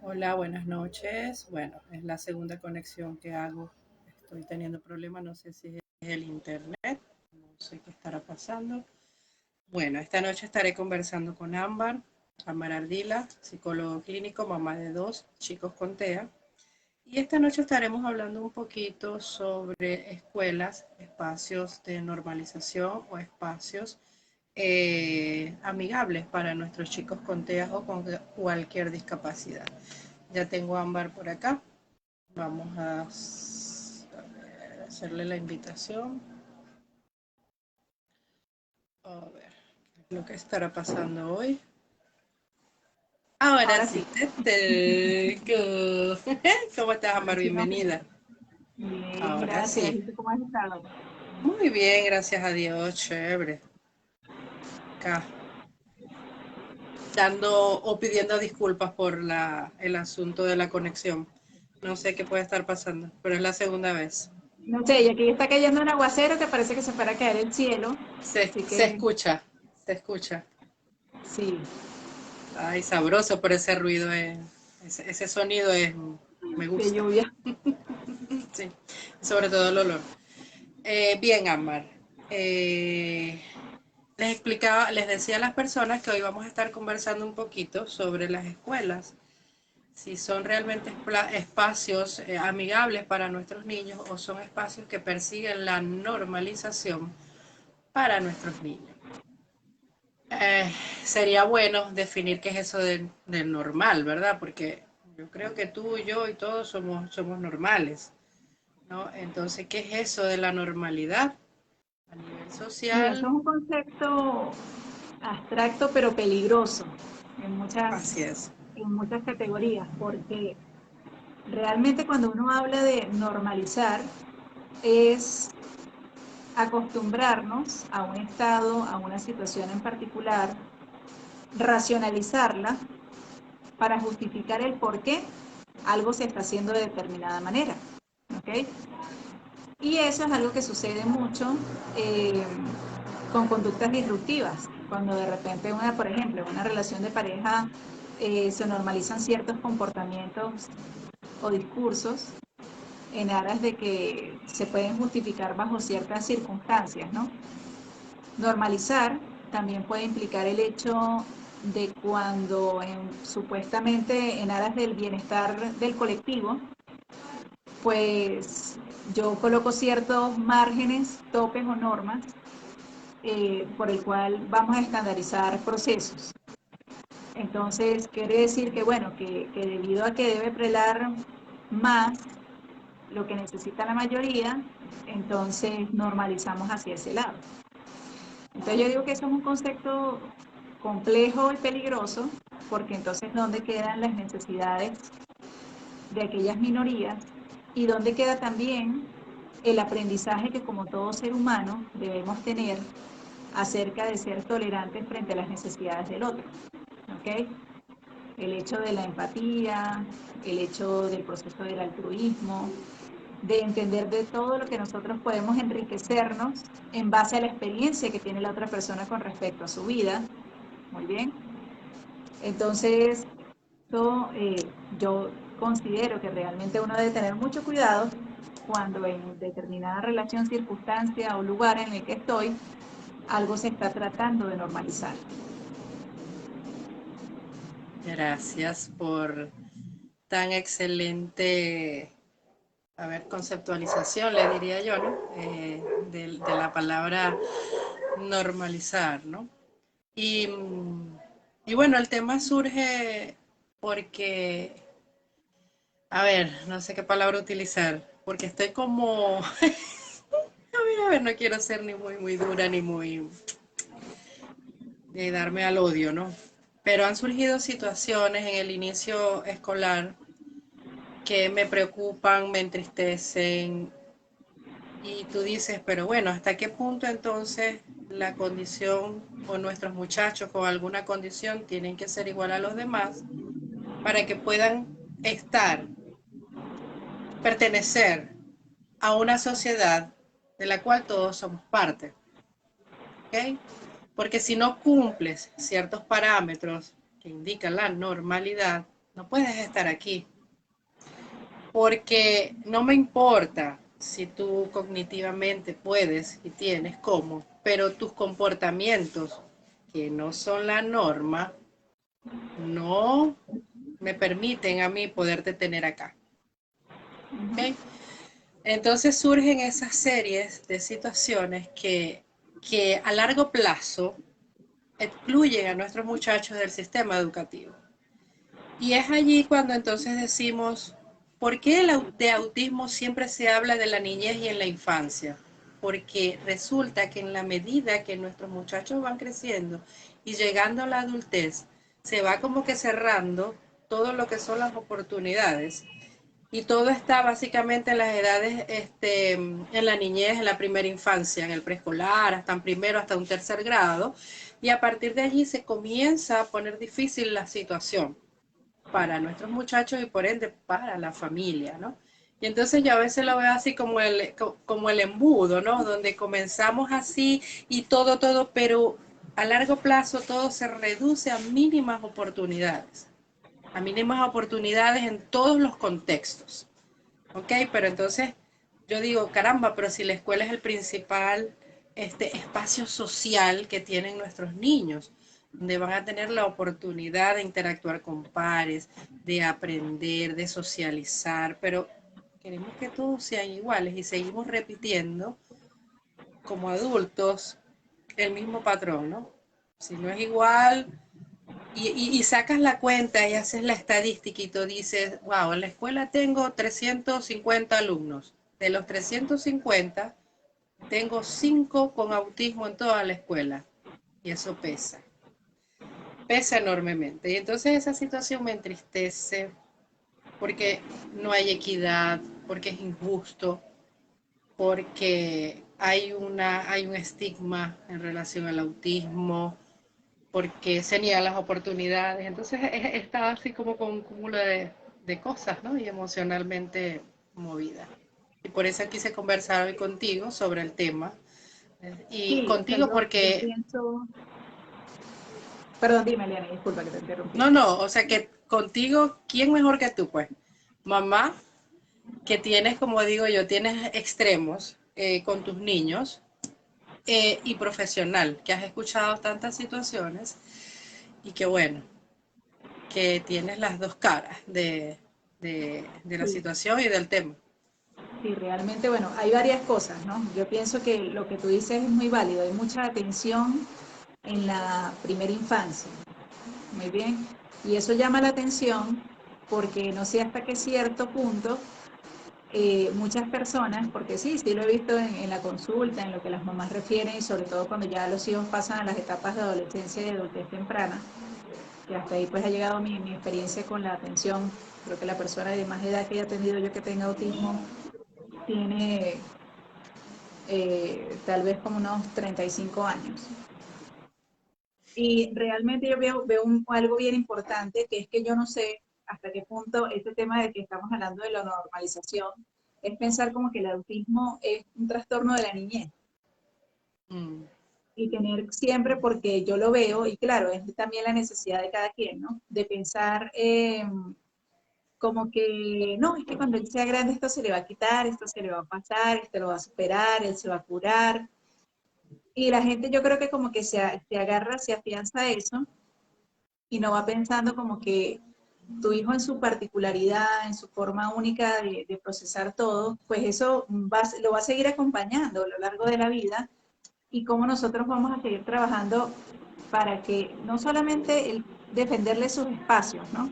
Hola, buenas noches. Bueno, es la segunda conexión que hago. Estoy teniendo problemas, no sé si es el internet, no sé qué estará pasando. Bueno, esta noche estaré conversando con Ámbar Ardila, psicólogo clínico, mamá de dos chicos con TEA. Y esta noche estaremos hablando un poquito sobre escuelas, espacios de normalización o espacios amigables para nuestros chicos con TEA o con cualquier discapacidad. Ya tengo a Ámbar por acá. Vamos a hacerle la invitación. A ver, ¿qué es lo que estará pasando hoy? Ahora Ahora sí, sí. te tengo. ¿Cómo estás, Ahora Ámbar? sí nos Bienvenida. vemos. Bien, Ahora gracias. sí. ¿Y tú cómo has estado? Muy bien, gracias a Dios, chévere. Acá, dando o pidiendo disculpas por el asunto de la conexión. No sé qué puede estar pasando, pero es la segunda vez. No sé, y aquí está cayendo un aguacero que parece que se para caer el cielo. Se, Así se que escucha, se escucha. sí, Ay, sabroso por ese ruido, ese sonido me de gusta. lluvia. Sí, sobre todo el olor. Bien, Ámbar. Les decía a las personas que hoy vamos a estar conversando un poquito sobre las escuelas, si son realmente espacios amigables para nuestros niños o son espacios que persiguen la normalización para nuestros niños. Eh, Sería bueno definir qué es eso de normal, ¿verdad? Porque yo creo que tú, yo y todos somos normales, ¿no? Entonces, ¿qué es eso de la normalidad a nivel Mira, eso social? es un concepto abstracto pero peligroso en Así es. en muchas categorías, porque realmente cuando uno habla de normalizar es acostumbrarnos a un estado, a una situación en particular, racionalizarla para justificar el por qué algo se está haciendo de determinada manera. ¿Ok? Y eso es algo que sucede mucho eh, con conductas disruptivas. Cuando de repente, por ejemplo, en una relación de pareja se normalizan ciertos comportamientos o discursos en aras de que se pueden justificar bajo ciertas circunstancias, ¿no? Normalizar también puede implicar el hecho de cuando supuestamente en aras del bienestar del colectivo, pues yo coloco ciertos márgenes, topes o normas por el cual vamos a estandarizar procesos. Entonces, quiere decir que, bueno, que debido a que debe prelar más lo que necesita la mayoría, entonces normalizamos hacia ese lado. Entonces yo digo que eso es un concepto complejo y peligroso, porque entonces ¿dónde quedan las necesidades de aquellas minorías y dónde queda también el aprendizaje que como todo ser humano debemos tener acerca de ser tolerantes frente a las necesidades del otro? ¿Ok? El hecho de la empatía, el hecho del proceso del altruismo, de entender de todo lo que nosotros podemos enriquecernos en base a la experiencia que tiene la otra persona con respecto a su vida. Muy bien. Entonces, esto, yo considero que realmente uno debe tener mucho cuidado cuando en determinada relación, circunstancia o lugar en el que estoy, algo se está tratando de normalizar. Gracias por tan excelente, a ver, conceptualización, le diría yo, ¿no? De la palabra normalizar, ¿no? Y, y bueno, el tema surge porque, a ver, no sé qué palabra utilizar, porque estoy como, a ver, no quiero ser ni muy dura ni muy de darme al odio, ¿no? Pero han surgido situaciones en el inicio escolar que me preocupan, me entristecen, y tú dices, pero bueno, ¿hasta qué punto entonces la condición o nuestros muchachos con alguna condición tienen que ser igual a los demás para que puedan estar, pertenecer a una sociedad de la cual todos somos parte? ¿Ok? Porque si no cumples ciertos parámetros que indican la normalidad, no puedes estar aquí, porque no me importa si tú cognitivamente puedes y tienes cómo, pero tus comportamientos, que no son la norma, no me permiten a mí poderte tener acá. ¿Okay? Entonces surgen esas series de situaciones que a largo plazo excluyen a nuestros muchachos del sistema educativo. Y es allí cuando entonces decimos, ¿por qué de autismo siempre se habla de la niñez y en la infancia? Porque resulta que en la medida que nuestros muchachos van creciendo y llegando a la adultez, se va como que cerrando todo lo que son las oportunidades. Y todo está básicamente en las edades, en la niñez, en la primera infancia, en el preescolar, hasta en primero, hasta un tercer grado. Y a partir de allí se comienza a poner difícil la situación para nuestros muchachos y por ende para la familia, ¿no? Y entonces yo a veces lo veo así como el embudo, ¿no? Donde comenzamos así y todo, pero a largo plazo todo se reduce a mínimas oportunidades en todos los contextos, ¿ok? Pero entonces yo digo, caramba, pero si la escuela es el principal espacio social que tienen nuestros niños, donde van a tener la oportunidad de interactuar con pares, de aprender, de socializar, pero queremos que todos sean iguales y seguimos repitiendo como adultos el mismo patrón, ¿no? Si no es igual, y sacas la cuenta y haces la estadística y tú dices, wow, en la escuela tengo 350 alumnos. De los 350, tengo 5 con autismo en toda la escuela. Y eso pesa, pesa enormemente. Y entonces esa situación me entristece porque no hay equidad, porque es injusto, porque hay un estigma en relación al autismo, porque se niegan las oportunidades. Entonces está así como con un cúmulo de cosas, ¿no? Y emocionalmente movida. Y por eso quise conversar hoy contigo sobre el tema. Y Sí, o sea, contigo yo porque, pienso, perdón, dime, Eliana, disculpa que te interrumpí. no, o sea que contigo, ¿quién mejor que tú, pues? Mamá, que tienes, como digo yo, tienes extremos con tus niños, y profesional, que has escuchado tantas situaciones y que bueno, que tienes las dos caras de la Sí, situación y del tema. sí, realmente, bueno, hay varias cosas, ¿no? Yo pienso que lo que tú dices es muy válido, hay mucha atención en la primera infancia, muy bien, y eso llama la atención porque no sé hasta qué cierto punto muchas personas, porque sí, sí lo he visto en la consulta, en lo que las mamás refieren, y sobre todo cuando ya los hijos pasan a las etapas de adolescencia y de adultez temprana, que hasta ahí pues ha llegado mi experiencia con la atención. Creo que la persona de más edad que haya tenido yo que tenga autismo tiene tal vez como unos 35 años. Y realmente yo veo algo bien importante, que es que yo no sé hasta qué punto este tema de que estamos hablando de la normalización es pensar como que el autismo es un trastorno de la niñez. Mm. Y tener siempre, porque yo lo veo, y claro, es también la necesidad de cada quien, ¿no? De pensar como que, no, es que cuando él sea grande esto se le va a quitar, esto se le va a pasar, esto lo va a superar, él se va a curar. Y la gente yo creo que como que se agarra, se afianza a eso y no va pensando como que tu hijo en su particularidad, en su forma única de procesar todo, pues eso lo va a seguir acompañando a lo largo de la vida y cómo nosotros vamos a seguir trabajando para que no solamente defenderle sus espacios, ¿no?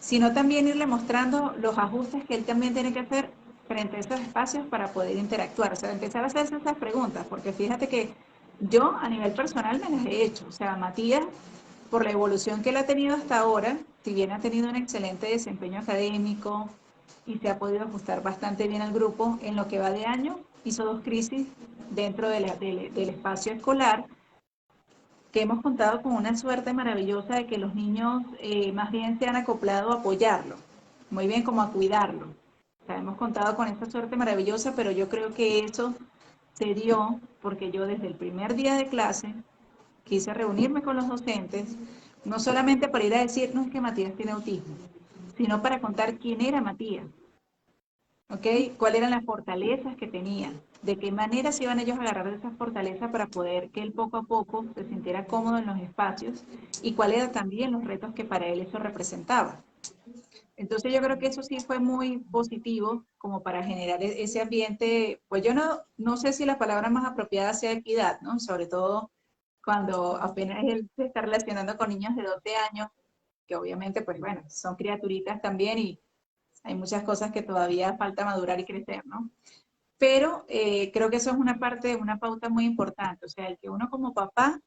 Sino también irle mostrando los ajustes que él también tiene que hacer frente a esos espacios para poder interactuar. O sea, empezar a hacerse esas preguntas, porque fíjate que yo a nivel personal me las he hecho. O sea, Matías, por la evolución que él ha tenido hasta ahora, si bien ha tenido un excelente desempeño académico y se ha podido ajustar bastante bien al grupo, en lo que va de año hizo 2 crisis dentro del espacio escolar, que hemos contado con una suerte maravillosa de que los niños más bien se han acoplado a apoyarlo, muy bien como a cuidarlo. O sea, hemos contado con esta suerte maravillosa, pero yo creo que eso se dio porque yo desde el primer día de clase quise reunirme con los docentes, no solamente para ir a decir, no es que Matías tiene autismo, sino para contar quién era Matías, ¿ok? ¿Cuáles eran las fortalezas que tenía? ¿De qué manera se iban ellos a agarrar de esas fortalezas para poder que él poco a poco se sintiera cómodo en los espacios? ¿Y cuáles eran también los retos que para él eso representaba? Entonces yo creo que eso sí fue muy positivo como para generar ese ambiente, pues yo no sé si la palabra más apropiada sea equidad, ¿no? Sobre todo cuando apenas él se está relacionando con niños de 12 años, que obviamente, pues bueno, son criaturitas también y hay muchas cosas que todavía falta madurar y crecer, ¿no? Pero creo que eso es una parte, una pauta muy importante, o sea, el que uno como papá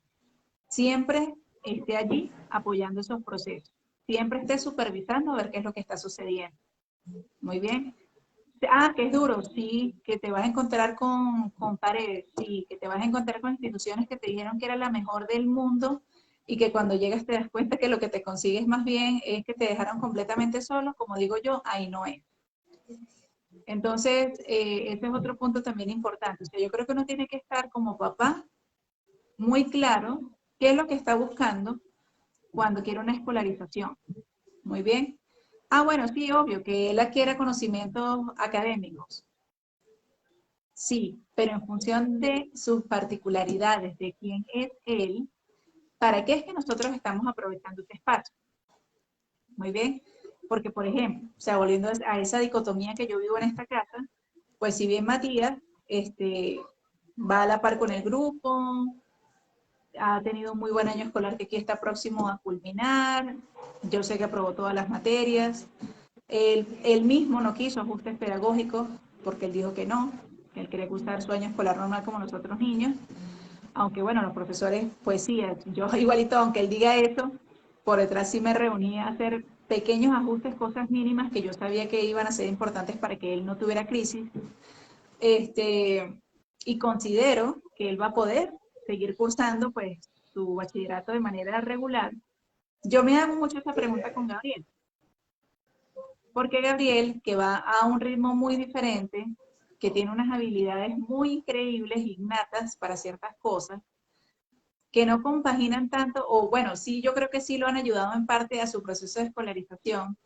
siempre esté allí apoyando esos procesos, siempre esté supervisando a ver qué es lo que está sucediendo. Muy bien. Ah, que es duro, sí, que te vas a encontrar con paredes, sí, que te vas a encontrar con instituciones que te dijeron que era la mejor del mundo y que cuando llegas te das cuenta que lo que te consigues más bien es que te dejaron completamente solo, como digo yo, ahí no es. Entonces, ese es otro punto también importante. O sea, yo creo que uno tiene que estar como papá muy claro qué es lo que está buscando cuando quiere una escolarización. Muy bien. Ah, bueno, sí, obvio, que él adquiera conocimientos académicos. Sí, pero en función de sus particularidades, de quién es él, ¿para qué es que nosotros estamos aprovechando este espacio? Muy bien. Porque, por ejemplo, o sea, volviendo a esa dicotomía que yo vivo en esta casa, pues si bien Matías va a la par con el grupo, ha tenido un muy buen año escolar que aquí está próximo a culminar, yo sé que aprobó todas las materias, él mismo no quiso ajustes pedagógicos porque él dijo que él quería cursar su año escolar normal como los otros niños, aunque bueno, los profesores, pues sí, yo igualito, aunque él diga eso, por detrás sí me reunía a hacer pequeños ajustes, cosas mínimas que yo sabía que iban a ser importantes para que él no tuviera crisis, y considero que él va a poder seguir cursando pues su bachillerato de manera regular. Yo me hago mucho esta pregunta con Gabriel, porque Gabriel, que va a un ritmo muy diferente, que tiene unas habilidades muy increíbles, innatas para ciertas cosas, que no compaginan tanto, o bueno, sí, yo creo que sí lo han ayudado en parte a su proceso de escolarización,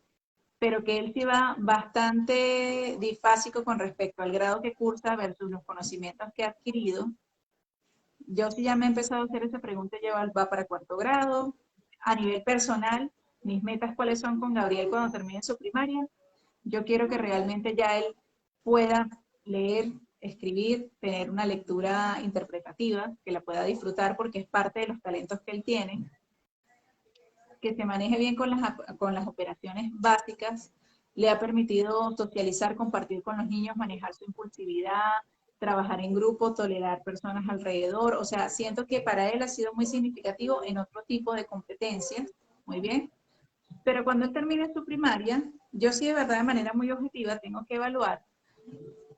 pero que él sí va bastante difásico con respecto al grado que cursa versus los conocimientos que ha adquirido. Yo sí ya me he empezado a hacer esa pregunta, va para cuarto grado. A nivel personal, mis metas cuáles son con Gabriel cuando termine su primaria. Yo quiero que realmente ya él pueda leer, escribir, tener una lectura interpretativa, que la pueda disfrutar porque es parte de los talentos que él tiene, que se maneje bien con las operaciones básicas, le ha permitido socializar, compartir con los niños, manejar su impulsividad, trabajar en grupo, tolerar personas alrededor. O sea, siento que para él ha sido muy significativo en otro tipo de competencias. Muy bien. Pero cuando él termine su primaria, yo sí de verdad de manera muy objetiva tengo que evaluar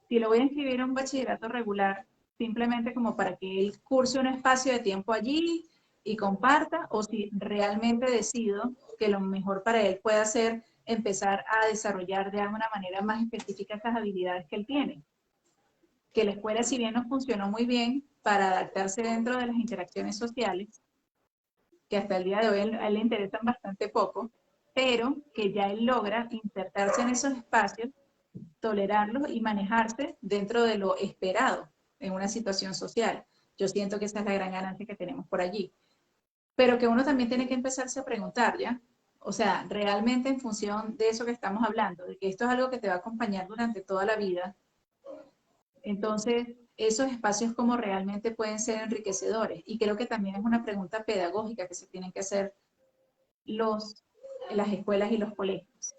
si lo voy a inscribir en un bachillerato regular, simplemente como para que él curse un espacio de tiempo allí y comparta, o si realmente decido que lo mejor para él puede ser empezar a desarrollar de alguna manera más específica esas habilidades que él tiene. Que la escuela, si bien no funcionó muy bien para adaptarse dentro de las interacciones sociales, que hasta el día de hoy a él le interesan bastante poco, pero que ya él logra insertarse en esos espacios, tolerarlos y manejarse dentro de lo esperado en una situación social. Yo siento que esa es la gran ganancia que tenemos por allí. Pero que uno también tiene que empezarse a preguntar, ¿ya? O sea, realmente en función de eso que estamos hablando, de que esto es algo que te va a acompañar durante toda la vida, entonces esos espacios como realmente pueden ser enriquecedores. Y creo que también es una pregunta pedagógica que se tienen que hacer las escuelas y los colegios.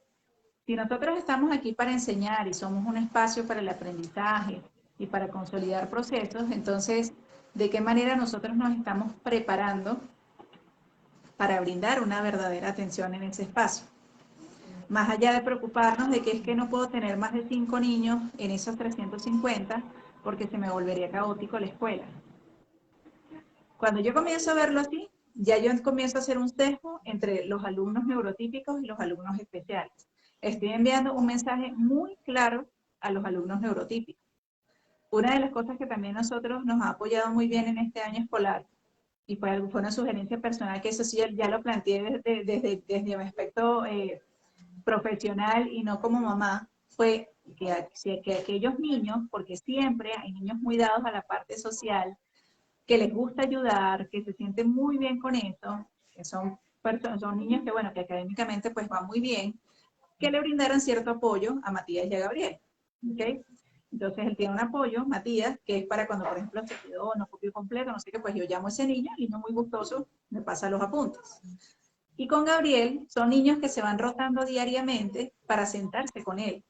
Si nosotros estamos aquí para enseñar y somos un espacio para el aprendizaje y para consolidar procesos, entonces, ¿de qué manera nosotros nos estamos preparando para brindar una verdadera atención en ese espacio? Más allá de preocuparnos de que es que no puedo tener más de 5 niños en esos 350 porque se me volvería caótico la escuela. Cuando yo comienzo a verlo así, ya yo comienzo a hacer un sesgo entre los alumnos neurotípicos y los alumnos especiales. Estoy enviando un mensaje muy claro a los alumnos neurotípicos. Una de las cosas que también nosotros nos ha apoyado muy bien en este año escolar, y fue una sugerencia personal, que eso sí ya lo planteé desde mi aspecto profesional y no como mamá, fue que aquellos niños, porque siempre hay niños muy dados a la parte social, que les gusta ayudar, que se sienten muy bien con eso, que son personas, son niños que, bueno, que académicamente pues van muy bien, que le brindaran cierto apoyo a Matías y a Gabriel, ¿ok? Entonces él tiene un apoyo, Matías, que es para cuando, por ejemplo, se quedó, no copió completo, no sé qué, pues yo llamo a ese niño, el niño muy gustoso, me pasa los apuntes. Y con Gabriel son niños que se van rotando diariamente para sentarse con él.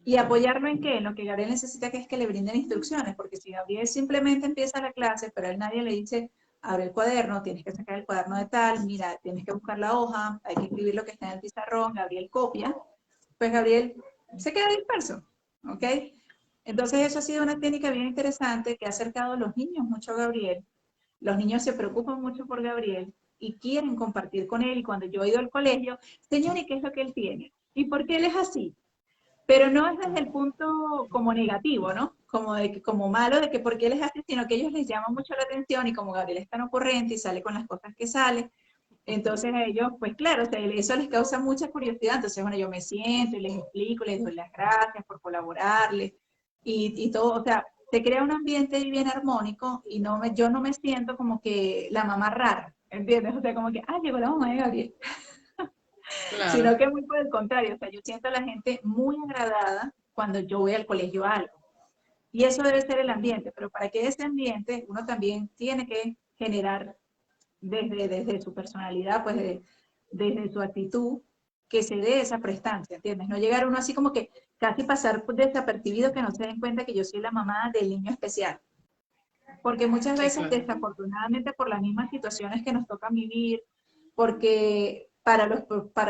Y apoyarlo en qué? En lo que Gabriel necesita, que es que le brinden instrucciones, porque si Gabriel simplemente empieza la clase, pero a él nadie le dice, abre el cuaderno, tienes que sacar el cuaderno de tal, mira, tienes que buscar la hoja, hay que escribir lo que está en el pizarrón, Gabriel copia, pues Gabriel se queda disperso, ¿ok? Entonces eso ha sido una técnica bien interesante que ha acercado a los niños mucho a Gabriel. Los niños se preocupan mucho por Gabriel y quieren compartir con él. Y cuando yo he ido al colegio, señor, ¿y qué es lo que él tiene? ¿Y por qué él es así? Pero no es desde el punto como negativo, ¿no? Como, de que, como malo de que por qué él es así, sino que a ellos les llama mucho la atención y como Gabriel es tan ocurrente y sale con las cosas que sale, entonces a ellos, pues claro, o sea, eso les causa mucha curiosidad. Entonces, bueno, yo me siento y les explico, les doy las gracias por colaborarles y todo, o sea, se crea un ambiente bien armónico y no me, yo no me siento como que la mamá rara, ¿entiendes? O sea, como que, ah, llegó la mamá de Gabriel, Claro, sino que muy por el contrario, o sea, yo siento a la gente muy agradada cuando yo voy al colegio a algo. Y eso debe ser el ambiente, pero para que ese ambiente uno también tiene que generar desde su personalidad, pues desde su actitud, que se dé esa prestancia, ¿entiendes? No llegar uno así como que casi pasar desapercibido, que no se den cuenta que yo soy la mamá del niño especial. Porque muchas sí, veces, claro. desafortunadamente, por las mismas situaciones que nos tocan vivir, porque para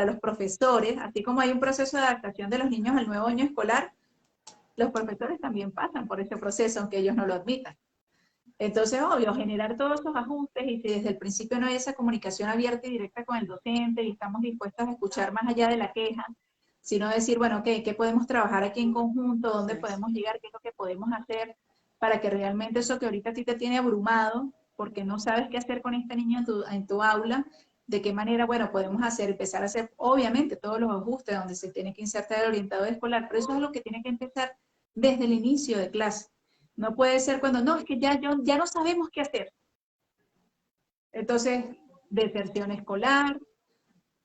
los profesores, así como hay un proceso de adaptación de los niños al nuevo año escolar, los profesores también pasan por ese proceso, aunque ellos no lo admitan. Entonces, obvio, generar todos esos ajustes y si desde el principio no hay esa comunicación abierta y directa con el docente y estamos dispuestos a escuchar más allá de la queja, sino decir, bueno, ok, ¿qué podemos trabajar aquí en conjunto? ¿Dónde Sí, podemos llegar? ¿Qué es lo que podemos hacer para que realmente eso que ahorita a ti te tiene abrumado, porque no sabes qué hacer con este niño en tu aula, de qué manera, bueno, podemos hacer, empezar a hacer, obviamente, todos los ajustes donde se tiene que insertar el orientador escolar, pero eso es lo que tiene que empezar desde el inicio de clase. No puede ser cuando, no, es que ya no sabemos qué hacer. Entonces, deserción escolar,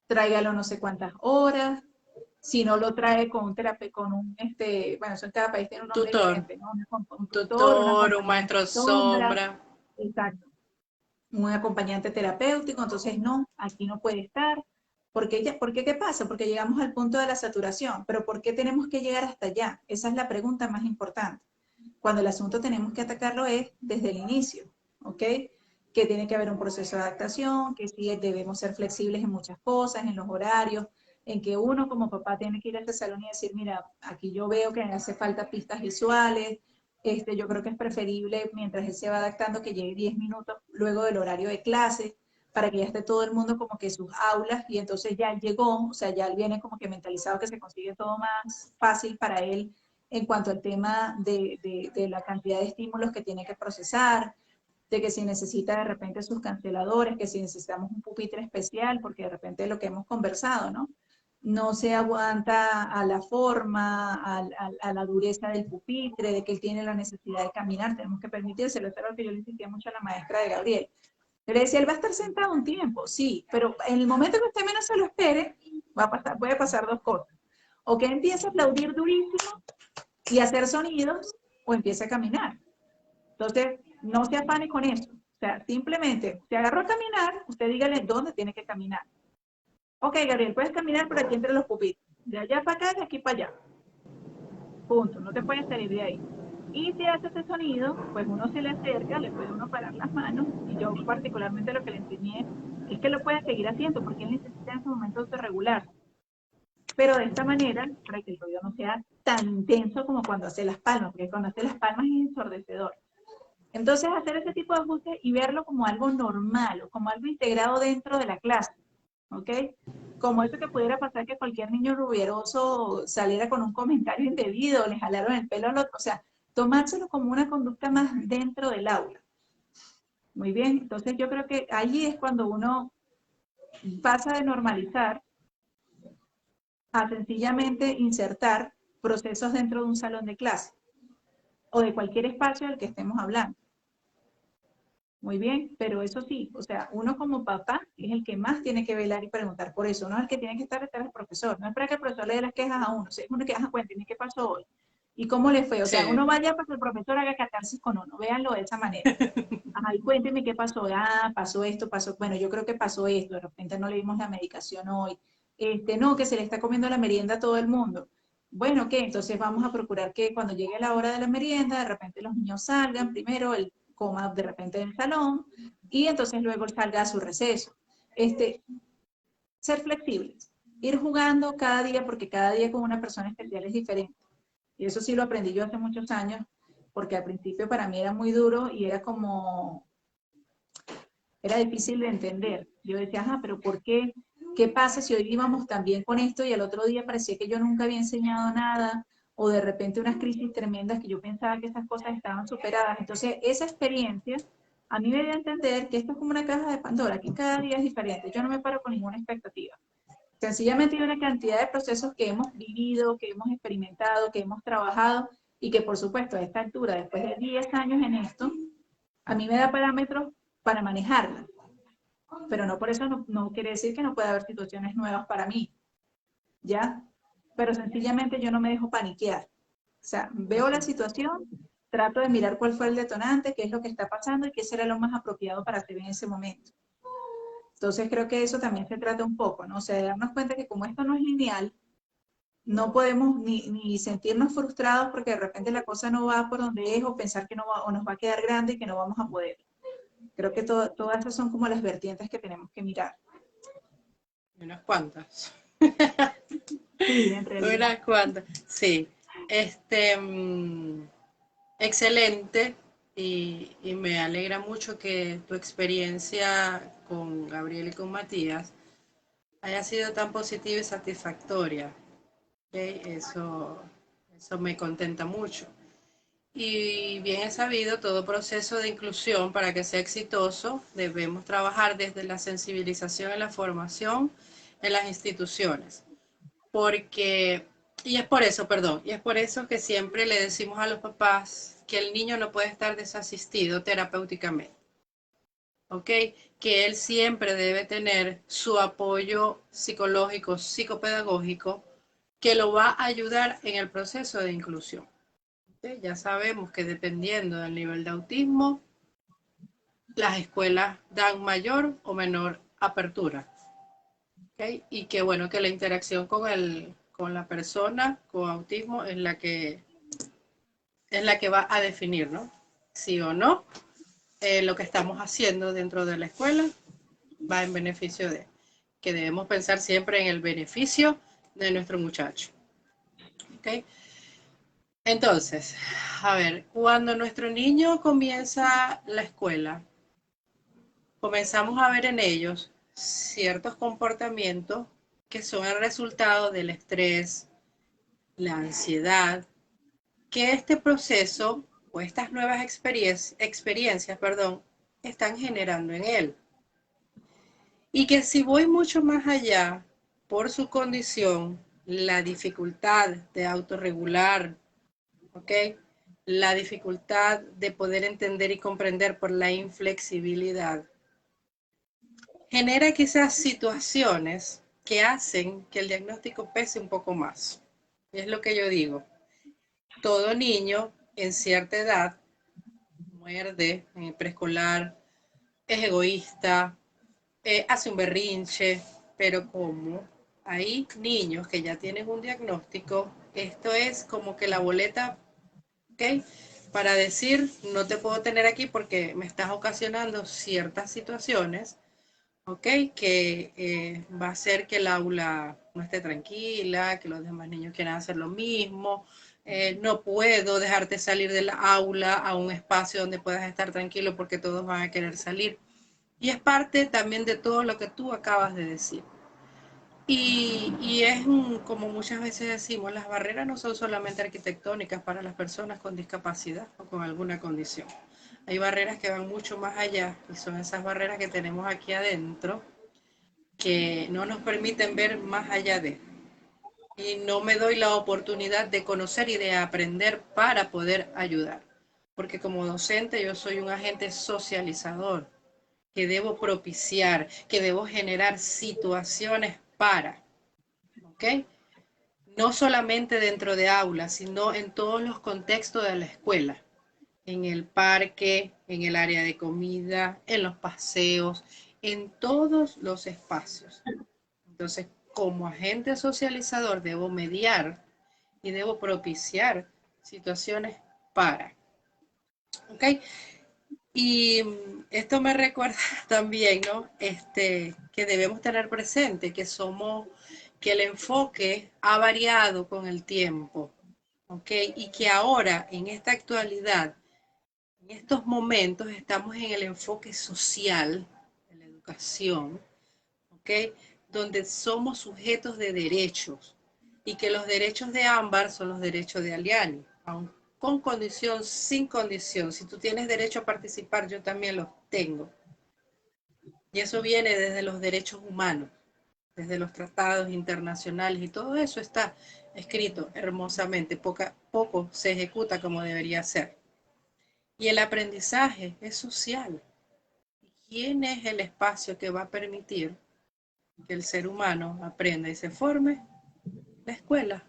tráigalo no sé cuántas horas, si no lo trae con un terapeuta, con un, bueno, eso en cada país tiene un nombre tutor, diferente, ¿no? Un un tutor, un tutor, un acompañante maestro sombra, sombra. exacto, un acompañante terapéutico, entonces no, aquí no puede estar. ¿Por qué qué pasa? Porque llegamos al punto de la saturación, pero ¿por qué tenemos que llegar hasta allá? Esa es la pregunta más importante. Cuando el asunto tenemos que atacarlo es desde el inicio, ¿ok? Que tiene que haber un proceso de adaptación, que sí debemos ser flexibles en muchas cosas, en los horarios, en que uno como papá tiene que ir a este salón y decir, mira, aquí yo veo que hace falta pistas visuales, yo creo que es preferible mientras él se va adaptando que llegue 10 minutos luego del horario de clase, para que ya esté todo el mundo como que sus aulas y entonces ya llegó, o sea, ya él viene como que mentalizado que se consigue todo más fácil para él en cuanto al tema de la cantidad de estímulos que tiene que procesar, de que si necesita de repente sus canceladores, que si necesitamos un pupitre especial, porque de repente lo que hemos conversado, ¿no? No se aguanta a la forma, a la dureza del pupitre, de que él tiene la necesidad de caminar, tenemos que permitírselo. Eso es lo que yo le insistía mucho a la maestra de Gabriel. Yo le decía, él va a estar sentado un tiempo, sí, pero en el momento que usted menos se lo espere, puede pasar dos cosas. O que empiece a aplaudir durísimo y hacer sonidos o empiece a caminar. Entonces, no se afane con eso. O sea, simplemente, se agarró a caminar, usted dígale dónde tiene que caminar. Ok, Gabriel, puedes caminar por aquí entre los pupitres. De allá para acá, de aquí para allá. Punto. No te puedes salir de ahí. Y si hace ese sonido, pues uno se le acerca, le puede uno parar las manos. Y yo particularmente lo que le enseñé es que lo puede seguir haciendo porque él necesita en su momento autorregularse. Pero de esta manera, para que el ruido no sea tan intenso como cuando hace las palmas, porque cuando hace las palmas es ensordecedor. Entonces, hacer ese tipo de ajustes y verlo como algo normal o como algo integrado dentro de la clase, ¿ok? Como eso que pudiera pasar que cualquier niño rubieroso saliera con un comentario indebido, le jalaron el pelo al otro, o sea, tomárselo como una conducta más dentro del aula. Muy bien, entonces yo creo que allí es cuando uno pasa de normalizar a sencillamente insertar procesos dentro de un salón de clase o de cualquier espacio del que estemos hablando. Muy bien, pero eso sí, o sea, uno como papá es el que más tiene que velar y preguntar por eso, no es el que tiene que estar detrás del profesor, no es para que el profesor le dé las quejas a uno, es uno que haga cuenta, ¿y qué pasó hoy? ¿Y cómo le fue? O sea, Sí. uno vaya para que el profesor haga catarsis con uno, véanlo de esa manera. Ajá, y cuénteme qué pasó. Ah, pasó esto, pasó. Bueno, yo creo que pasó esto. De repente no le dimos la medicación hoy. No, que se le está comiendo la merienda a todo el mundo. Bueno, ¿qué? Entonces vamos a procurar que cuando llegue la hora de la merienda, de repente los niños salgan primero, él coma de repente en el salón y entonces luego él salga a su receso. Ser flexibles, ir jugando cada día porque cada día con una persona especial es diferente. Y eso sí lo aprendí yo hace muchos años, porque al principio para mí era muy duro y era como era difícil de entender. Yo decía, ajá, pero ¿por qué? ¿Qué pasa si hoy íbamos tan bien con esto y al otro día parecía que yo nunca había enseñado nada? O de repente unas crisis tremendas que yo pensaba que esas cosas estaban superadas. Entonces, esa experiencia a mí me dio a entender que esto es como una caja de Pandora, que cada día es diferente. Yo no me paro con ninguna expectativa. Sencillamente hay una cantidad de procesos que hemos vivido, que hemos experimentado, que hemos trabajado y que por supuesto a esta altura, después de 10 años en esto, a mí me da parámetros para manejarla, pero no por eso no quiere decir que no pueda haber situaciones nuevas para mí, ¿ya? Pero sencillamente yo no me dejo paniquear. O sea, veo la situación, trato de mirar cuál fue el detonante, qué es lo que está pasando y qué será lo más apropiado para hacer en ese momento. Entonces creo que eso también se trata un poco, ¿no? O sea, de darnos cuenta que como esto no es lineal, no podemos ni sentirnos frustrados porque de repente la cosa no va por donde es o pensar que no va, o nos va a quedar grande y que no vamos a poder. Creo que todas esas son como las vertientes que tenemos que mirar. Unas cuantas. Sí, en realidad. Unas cuantas. Sí. Este, excelente. Y me alegra mucho que tu experiencia con Gabriel y con Matías haya sido tan positiva y satisfactoria. ¿Okay? Eso me contenta mucho. Y bien es sabido, todo proceso de inclusión para que sea exitoso debemos trabajar desde la sensibilización y la formación en las instituciones. Porque, y es por eso, perdón, y es por eso que siempre le decimos a los papás que el niño no puede estar desasistido terapéuticamente. ¿Ok? Que él siempre debe tener su apoyo psicológico, psicopedagógico, que lo va a ayudar en el proceso de inclusión. ¿Ok? Ya sabemos que dependiendo del nivel de autismo, las escuelas dan mayor o menor apertura. ¿Ok? Y que bueno, que la interacción con la persona con autismo es la que va a definir, ¿no? Sí o no, lo que estamos haciendo dentro de la escuela va en beneficio de, que debemos pensar siempre en el beneficio de nuestro muchacho. ¿Ok? Entonces, a ver, cuando nuestro niño comienza la escuela, comenzamos a ver en ellos ciertos comportamientos que son el resultado del estrés, la ansiedad, que este proceso o estas nuevas experiencias, perdón, están generando en él. Y que si voy mucho más allá, por su condición, la dificultad de autorregular, ¿ok? La dificultad de poder entender y comprender por la inflexibilidad, genera quizás situaciones que hacen que el diagnóstico pese un poco más. Y es lo que yo digo. Todo niño en cierta edad muerde en el preescolar, es egoísta, hace un berrinche, pero como hay niños que ya tienen un diagnóstico, esto es como que la boleta, ¿ok? Para decir, no te puedo tener aquí porque me estás ocasionando ciertas situaciones, ¿ok? Que va a hacer que el aula no esté tranquila, que los demás niños quieran hacer lo mismo. No puedo dejarte salir del aula a un espacio donde puedas estar tranquilo porque todos van a querer salir. Y es parte también de todo lo que tú acabas de decir. Y es como muchas veces decimos, las barreras no son solamente arquitectónicas para las personas con discapacidad o con alguna condición. Hay barreras que van mucho más allá y son esas barreras que tenemos aquí adentro que no nos permiten ver más allá de. y no me doy la oportunidad de conocer y de aprender para poder ayudar. Porque como docente yo soy un agente socializador que debo propiciar, que debo generar situaciones para, ¿ok? No solamente dentro de aulas, sino en todos los contextos de la escuela, en el parque, en el área de comida, en los paseos, en todos los espacios. Entonces, como agente socializador, debo mediar y debo propiciar situaciones para, ¿ok? Y esto me recuerda también, ¿no? Que debemos tener presente que que el enfoque ha variado con el tiempo, ¿ok? Y que ahora, en esta actualidad, en estos momentos, estamos en el enfoque social de la educación, ¿ok? Donde somos sujetos de derechos y que los derechos de Ámbar son los derechos de Aliani, aun con condición, sin condición. Si tú tienes derecho a participar, yo también los tengo. Y eso viene desde los derechos humanos, desde los tratados internacionales y todo eso está escrito hermosamente, poco se ejecuta como debería ser. Y el aprendizaje es social. ¿Quién es el espacio que va a permitir que el ser humano aprenda y se forme? La escuela.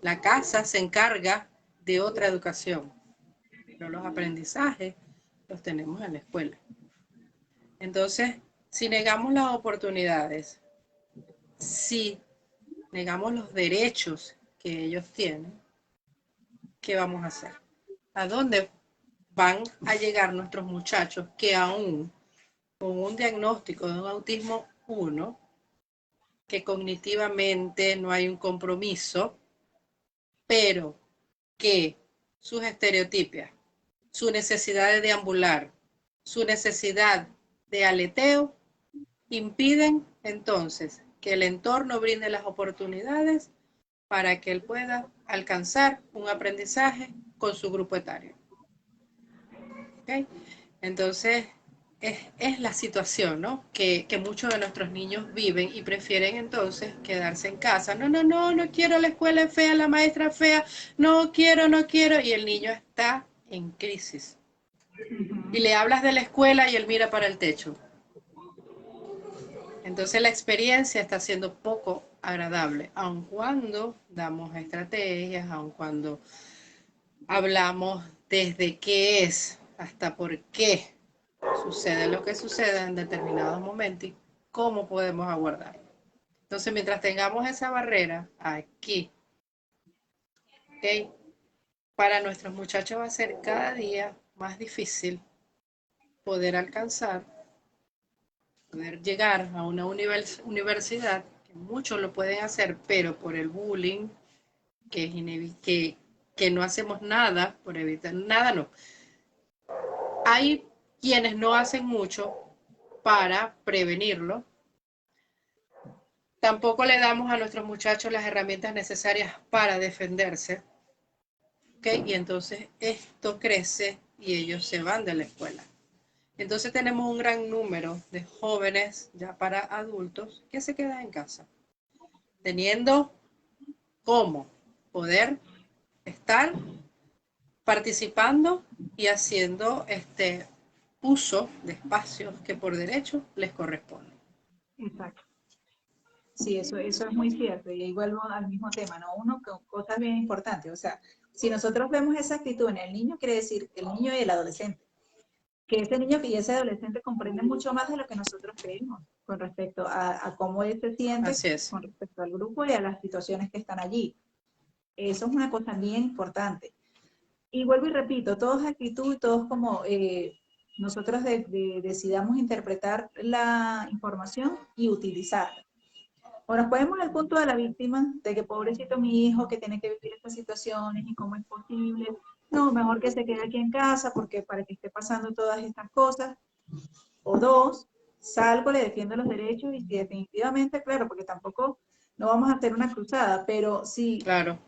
La casa se encarga de otra educación, pero los aprendizajes los tenemos en la escuela. Entonces, si negamos las oportunidades, si negamos los derechos que ellos tienen, ¿qué vamos a hacer? ¿A dónde van a llegar nuestros muchachos que aún con un diagnóstico de un autismo 1, que cognitivamente no hay un compromiso, pero que sus estereotipias, su necesidad de deambular, su necesidad de aleteo, impiden entonces que el entorno brinde las oportunidades para que él pueda alcanzar un aprendizaje con su grupo etario? ¿Okay? Entonces, es la situación, ¿no? Que muchos de nuestros niños viven y prefieren entonces quedarse en casa. No, no, no, no quiero, la escuela es fea, la maestra es fea, no quiero, no quiero. Y el niño está en crisis. Y le hablas de la escuela y él mira para el techo. Entonces la experiencia está siendo poco agradable, aun cuando damos estrategias, aun cuando hablamos desde qué es hasta por qué sucede lo que sucede en determinados momentos y cómo podemos aguardar. Entonces, mientras tengamos esa barrera aquí, ¿okay? Para nuestros muchachos va a ser cada día más difícil poder alcanzar, poder llegar a una universidad, que muchos lo pueden hacer, pero por el bullying, que no hacemos nada por evitar, nada no. Hay quienes no hacen mucho para prevenirlo. Tampoco le damos a nuestros muchachos las herramientas necesarias para defenderse, ¿ok? Y entonces esto crece y ellos se van de la escuela. Entonces tenemos un gran número de jóvenes ya para adultos que se quedan en casa, teniendo cómo poder estar participando y haciendo uso de espacios que por derecho les corresponden. Exacto. Sí, eso es muy cierto. Y ahí vuelvo al mismo tema, ¿no? Uno, con cosas bien importantes. O sea, si nosotros vemos esa actitud en el niño, quiere decir el niño y el adolescente. Que ese niño y ese adolescente comprenden mucho más de lo que nosotros creemos con respecto a cómo él se siente Así es. con respecto al grupo y a las situaciones que están allí. Eso es una cosa bien importante. Y vuelvo y repito, todo es actitud y todo es como nosotros decidamos interpretar la información y utilizarla. O nos ponemos al punto de la víctima, de que pobrecito mi hijo que tiene que vivir estas situaciones y cómo es posible. No, mejor que se quede aquí en casa porque para que esté pasando todas estas cosas. O dos, salgo, le defiendo los derechos y si definitivamente, claro, porque tampoco no vamos a hacer una cruzada, pero si Claro.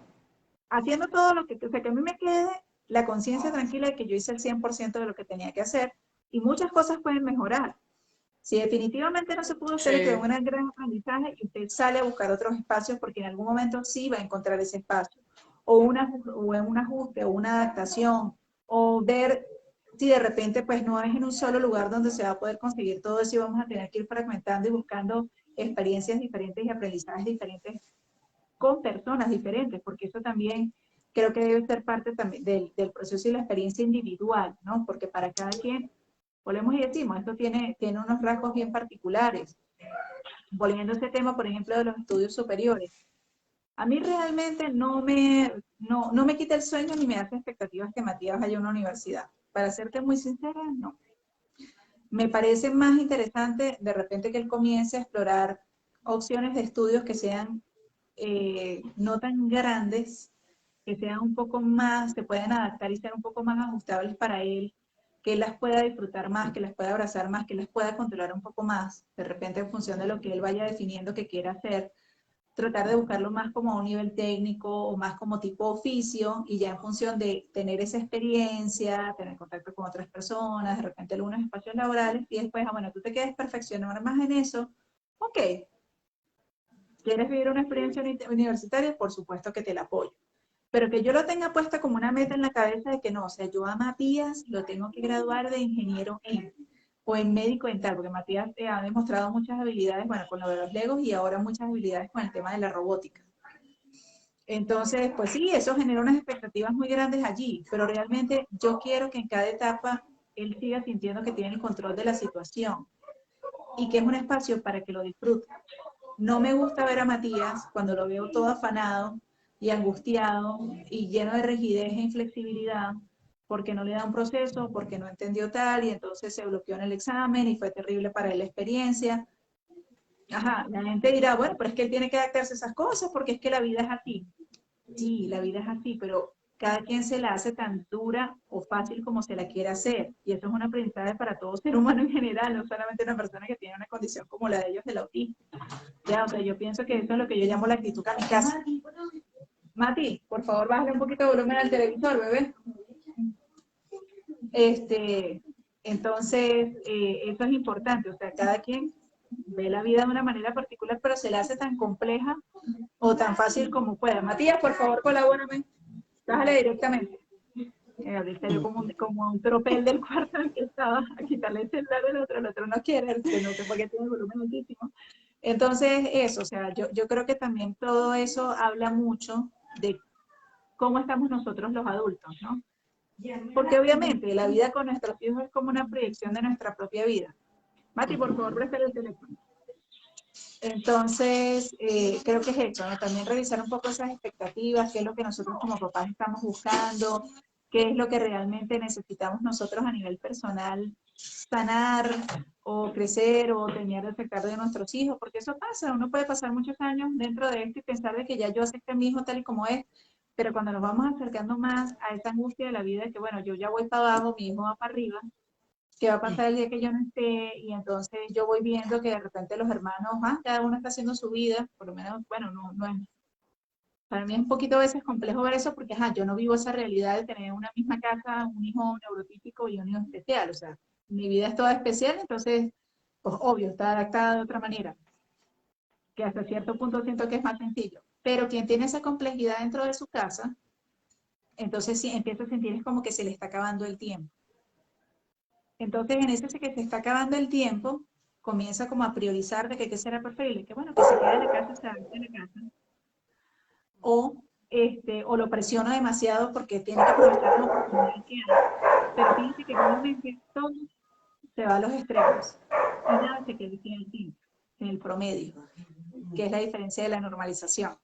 haciendo todo lo que, o sea, que a mí me quede la conciencia tranquila de que yo hice el 100% de lo que tenía que hacer y muchas cosas pueden mejorar. Si definitivamente no se pudo, usted le quedó Sí, un gran aprendizaje y usted sale a buscar otros espacios porque en algún momento sí va a encontrar ese espacio. O en un ajuste, o una adaptación, o ver si de repente pues no es en un solo lugar donde se va a poder conseguir todo eso y vamos a tener que ir fragmentando y buscando experiencias diferentes y aprendizajes diferentes con personas diferentes, porque eso también creo que debe ser parte también del proceso y la experiencia individual, ¿no? Porque para cada quien, volvemos y decimos, esto tiene unos rasgos bien particulares. Volviendo a ese tema, por ejemplo, de los estudios superiores, a mí realmente no me quita el sueño ni me hace expectativas que Matías vaya a una universidad. Para serte muy sincera, no. Me parece más interesante de repente que él comience a explorar opciones de estudios que sean no tan grandes, que sean un poco más, se puedan adaptar y ser un poco más ajustables para él, que él las pueda disfrutar más, que las pueda abrazar más, que las pueda controlar un poco más, de repente en función de lo que él vaya definiendo que quiera hacer, tratar de buscarlo más como a un nivel técnico o más como tipo oficio y ya en función de tener esa experiencia, tener contacto con otras personas, de repente algunos espacios laborales y después, bueno, tú te quieres perfeccionar más en eso, ok, ¿quieres vivir una experiencia universitaria? Por supuesto que te la apoyo. Pero que yo lo tenga puesta como una meta en la cabeza de que no, o sea, yo a Matías lo tengo que graduar de ingeniero en, o en médico en tal, porque Matías ha demostrado muchas habilidades, bueno, con lo de los Legos y ahora muchas habilidades con el tema de la robótica. Entonces, pues sí, eso genera unas expectativas muy grandes allí, pero realmente yo quiero que en cada etapa él siga sintiendo que tiene el control de la situación y que es un espacio para que lo disfrute. No me gusta ver a Matías cuando lo veo todo afanado y angustiado y lleno de rigidez e inflexibilidad porque no le da un proceso, porque no entendió tal y entonces se bloqueó en el examen y fue terrible para él la experiencia. Ajá, la gente dirá, bueno, pero es que él tiene que adaptarse a esas cosas porque es que la vida es así. Sí, la vida es así, pero cada quien se la hace tan dura o fácil como se la quiere hacer. Y eso es un aprendizaje para todo ser humano en general, no solamente una persona que tiene una condición como la de ellos del autismo. Ya, o sea, yo pienso que eso es lo que yo llamo la actitud kamikaze. Mati, por favor, bájale un poquito de volumen al televisor, bebé. Este, entonces, eso es importante, o sea, cada quien ve la vida de una manera particular, pero se la hace tan compleja o tan fácil como pueda. Matías, por favor, colabórame. Bájale directamente. Ahorita yo como un tropel del cuarto en el que estaba a quitarle el celular del otro, el otro no quiere, no sé por qué tiene el volumen altísimo. Entonces, eso, o sea, yo creo que también todo eso habla mucho de cómo estamos nosotros los adultos, ¿no? Porque obviamente la vida con nuestros hijos es como una proyección de nuestra propia vida. Mati, por favor, préstale el teléfono. Entonces, creo que es eso, ¿no? También revisar un poco esas expectativas, qué es lo que nosotros como papás estamos buscando, qué es lo que realmente necesitamos nosotros a nivel personal sanar o crecer o tener de afectar de nuestros hijos, porque eso pasa, uno puede pasar muchos años dentro de esto y pensar de que ya yo acepté a mi hijo tal y como es, pero cuando nos vamos acercando más a esa angustia de la vida de que, bueno, yo ya voy para abajo, mi hijo va para arriba, qué va a pasar el día que yo no esté, y entonces yo voy viendo que de repente los hermanos, cada uno está haciendo su vida, por lo menos, bueno, no es, para mí es un poquito a veces complejo ver eso porque, yo no vivo esa realidad de tener una misma casa, un hijo neurotípico y un hijo especial, o sea, mi vida es toda especial, entonces, pues obvio, está adaptada de otra manera, que hasta cierto punto siento que es más sencillo, pero quien tiene esa complejidad dentro de su casa, entonces sí empieza a sentir es como que se le está acabando el tiempo. Entonces, en ese que se está acabando el tiempo, comienza como a priorizar de que qué será preferible, que bueno, que se quede en la casa, se adapte en la casa, o, o lo presiona demasiado porque tiene que aprovechar la oportunidad que hay. Pero fíjense que nuevamente todo se va a los extremos y nada se queda en el promedio, que es la diferencia de la normalización.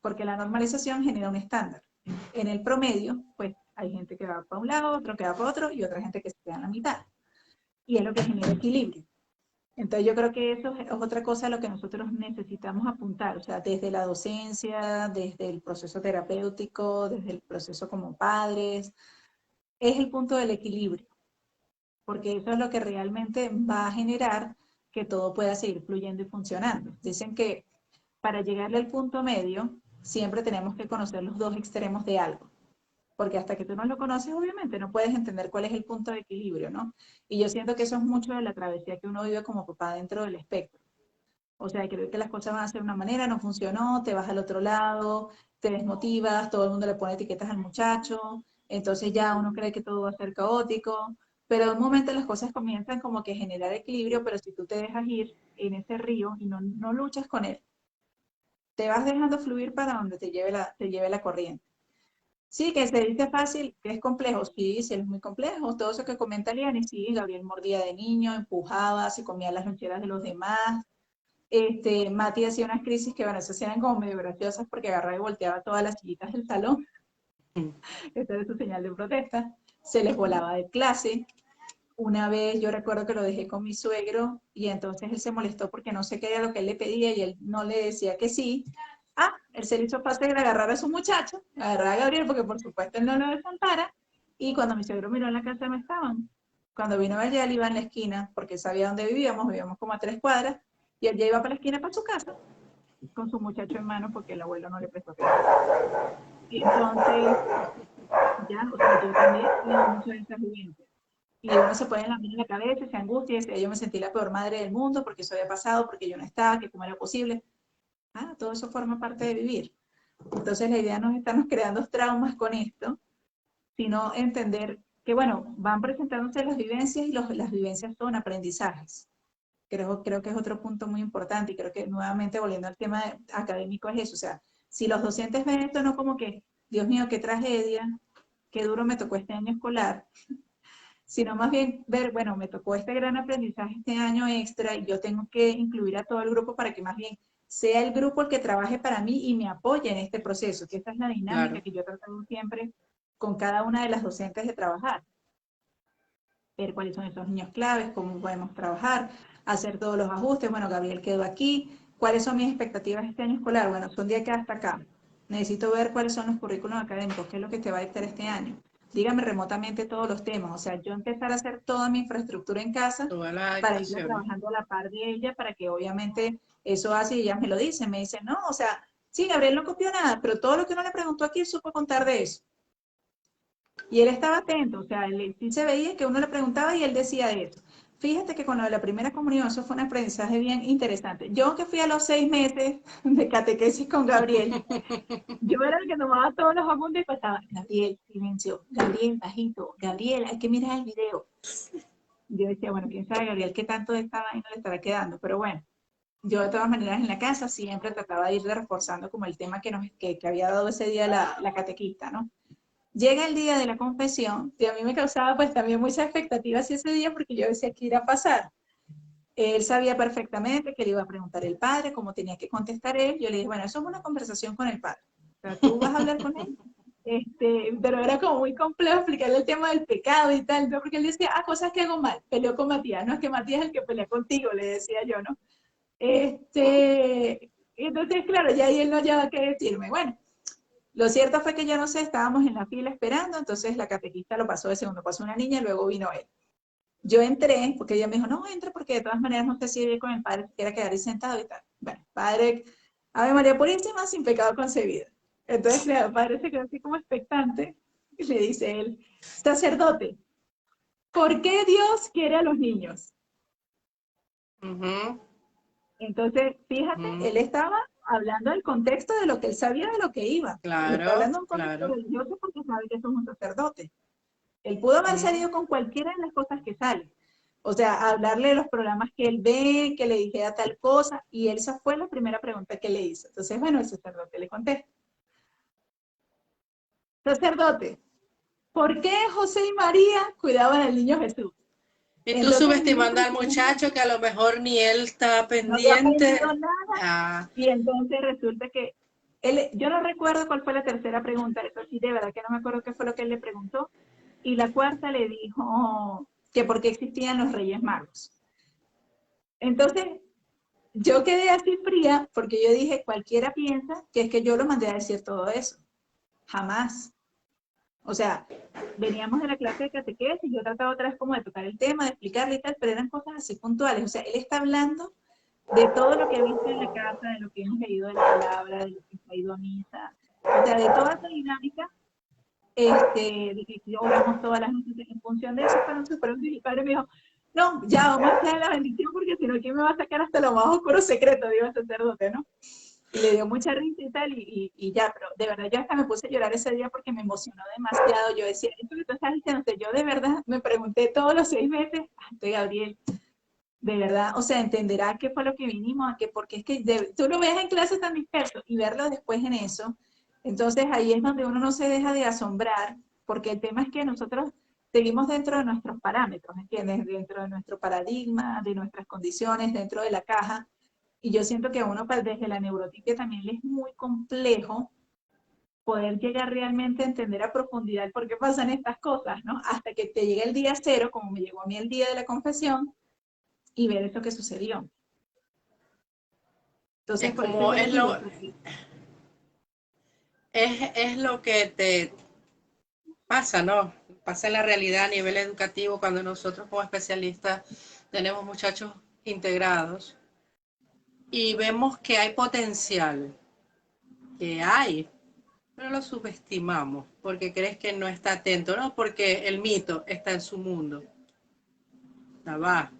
Porque la normalización genera un estándar. En el promedio, pues hay gente que va para un lado, otro que va para otro y otra gente que se queda en la mitad. Y es lo que genera equilibrio. Entonces yo creo que eso es otra cosa a lo que nosotros necesitamos apuntar, o sea, desde la docencia, desde el proceso terapéutico, desde el proceso como padres, es el punto del equilibrio, porque eso es lo que realmente va a generar que todo pueda seguir fluyendo y funcionando. Dicen que para llegarle al punto medio, siempre tenemos que conocer los dos extremos de algo. porque hasta que tú no lo conoces, obviamente, no puedes entender cuál es el punto de equilibrio, ¿no? Y yo siento que eso es mucho de la travesía que uno vive como papá dentro del espectro. O sea, creo que las cosas van a ser de una manera, no funcionó, te vas al otro lado, te desmotivas, todo el mundo le pone etiquetas al muchacho, entonces ya uno cree que todo va a ser caótico, pero en un momento las cosas comienzan como que a generar equilibrio, pero si tú te dejas ir en ese río y no luchas con él, te vas dejando fluir para donde te lleve la corriente. Sí, que se dice fácil, que es complejo, sí, sí, es muy complejo. Todo eso que comenta Liani, sí, Gabriel mordía de niño, empujaba, se comía las loncheras de los demás. Mati hacía unas crisis que, bueno, esas eran como medio graciosas porque agarraba y volteaba todas las sillitas del salón. Esta era su señal de protesta. Se les volaba de clase. Una vez yo recuerdo que lo dejé con mi suegro y entonces él se molestó porque no sé qué era lo que él le pedía y él no le decía que sí. Ah, él se le hizo fácil agarrar a su muchacho, agarrar a Gabriel porque por supuesto él no lo desampara y cuando mi suegro miró en la casa no estaban. Cuando vino allá él iba en la esquina porque sabía dónde vivíamos como a 3 cuadras y él ya iba para la esquina para su casa con su muchacho en mano porque el abuelo no le prestó atención. Y entonces, ya, o sea, yo también tengo muchas de esas vivencias y uno se pone la mano en la cabeza, se angustia, y dice, yo me sentí la peor madre del mundo porque eso había pasado, porque yo no estaba, que cómo era posible. Ah, todo eso forma parte de vivir. Entonces la idea no es estarnos creando traumas con esto, sino entender que, bueno, van presentándose las vivencias y las vivencias son aprendizajes. Creo que es otro punto muy importante y creo que nuevamente volviendo al tema académico es eso, o sea, si los docentes ven esto no como que, Dios mío, qué tragedia, qué duro me tocó este año escolar, sino más bien ver, bueno, me tocó este gran aprendizaje este año extra y yo tengo que incluir a todo el grupo para que más bien sea el grupo el que trabaje para mí y me apoye en este proceso, que esta es la dinámica Claro. que yo he tratado siempre con cada una de las docentes de trabajar, ver cuáles son esos niños claves, cómo podemos trabajar, hacer todos los ajustes, bueno, Gabriel quedó aquí, cuáles son mis expectativas este año escolar, bueno, son de acá hasta acá, necesito ver cuáles son los currículos académicos, qué es lo que te va a dictar este año, dígame remotamente todos los temas, o sea, yo empezar a hacer toda mi infraestructura en casa Todas las para irla adaptaciones. trabajando a la par de ella, para que obviamente eso hace, y ellas me dicen, no, o sea, sí, Gabriel no copió nada, pero todo lo que uno le preguntó aquí él supo contar de eso. Y él estaba atento, o sea, él sí se veía que uno le preguntaba y él decía de eso. Fíjate que con lo de la primera comunión, eso fue un aprendizaje bien interesante. Yo que fui a los 6 meses de catequesis con Gabriel, yo era el que tomaba todos los apuntes y pasaba, Gabriel, silencio, Gabriel, bajito, Gabriel, hay que mirar el video. Yo decía, bueno, quién sabe, Gabriel, qué tanto de esta vaina le estará quedando, pero bueno, yo de todas maneras en la casa siempre trataba de ir reforzando como el tema que había dado ese día la catequista, ¿no? Llega el día de la confesión y a mí me causaba pues también muchas expectativas ese día porque yo decía que iba a pasar. Él sabía perfectamente que le iba a preguntar el padre, cómo tenía que contestar él. Yo le dije, bueno, eso es una conversación con el padre. O sea, tú vas a hablar con él. Pero era como muy complejo explicarle el tema del pecado y tal, ¿no? Porque él decía, ah, cosas que hago mal, peleó con Matías, no es que Matías es el que pelea contigo, le decía yo, ¿no? Entonces, claro, ya ahí él no hallaba qué decirme. Bueno, lo cierto fue que yo no sé, estábamos en la fila esperando, entonces la catequista lo pasó de segundo, pasó una niña y luego vino él. Yo entré, porque ella me dijo, no, entra porque de todas maneras no sé si ir con el padre, quiera quedar ahí sentado y tal. Bueno, padre, Ave María Purísima, sin pecado concebido. Entonces, claro, el padre se quedó así como expectante y le dice él, sacerdote, ¿por qué Dios quiere a los niños? Ujú, Entonces, fíjate, ujú. él estaba hablando del contexto de lo que él sabía de lo que iba. Él está Claro, hablando de un contexto claro. religioso porque sabe que eso es un sacerdote. Él pudo haber Ujú. salido con cualquiera de las cosas que sale. O sea, hablarle de los programas que él ve, que le dijera tal cosa, y esa fue la primera pregunta que le hizo. Entonces, bueno, el sacerdote le contesta. Sacerdote, ¿por qué José y María cuidaban al niño Jesús? Y tú Entonces, el niño subestimando al presumiendo muchacho que a lo mejor ni él estaba no había pendiente. aprendido nada, Ah, y entonces resulta que yo no recuerdo cuál fue la tercera pregunta, eso sí, de verdad que no me acuerdo qué fue lo que él le preguntó, y la cuarta le dijo que por qué existían los Reyes Magos. Entonces, yo quedé así fría porque yo dije, cualquiera piensa que es que yo lo mandé a decir todo eso. Jamás. O sea, veníamos de la clase de catequesis, yo trataba otra vez como de tocar el tema, de explicarle y tal, pero eran cosas así puntuales. O sea, él está hablando de todo lo que ha visto en la casa, de lo que hemos leído de la palabra, de lo que se ha ido a misa. O sea, de toda esa dinámica de que oramos todas las noches en función de eso, para nosotros, y mi padre me dijo, no, ya vamos a hacer la bendición porque si no, ¿quién me va a sacar hasta lo más oscuro secreto? Digo el sacerdote, ¿no? Y le dio mucha risa y tal, y ya, pero de verdad yo hasta me puse a llorar ese día porque me emocionó demasiado. Yo decía, esto que tú estás diciendo, yo de verdad me pregunté todos los 6 meses, ante Gabriel, de verdad, o sea, entenderá qué fue lo que vinimos, a qué, porque es que tú lo ves en clases tan disperso y verlo después en eso, entonces ahí es donde uno no se deja de asombrar, porque el tema es que nosotros seguimos dentro de nuestros parámetros, ¿entiendes? Dentro de nuestro paradigma, de nuestras condiciones, dentro de la caja, y yo siento que a uno desde la neurotipia también le es muy complejo poder llegar realmente a entender a profundidad por qué pasan estas cosas, ¿no? Hasta que te llegue el día cero, como me llegó a mí el día de la confesión, y ver eso que sucedió. Entonces, Es por eso como, yo les digo, porque, es lo que te pasa, ¿no? Pasa en la realidad a nivel educativo cuando nosotros como especialistas tenemos muchachos integrados y vemos que hay potencial, que hay, pero lo subestimamos porque crees que no está atento, ¿no? Porque el mito está en su mundo. Ya va.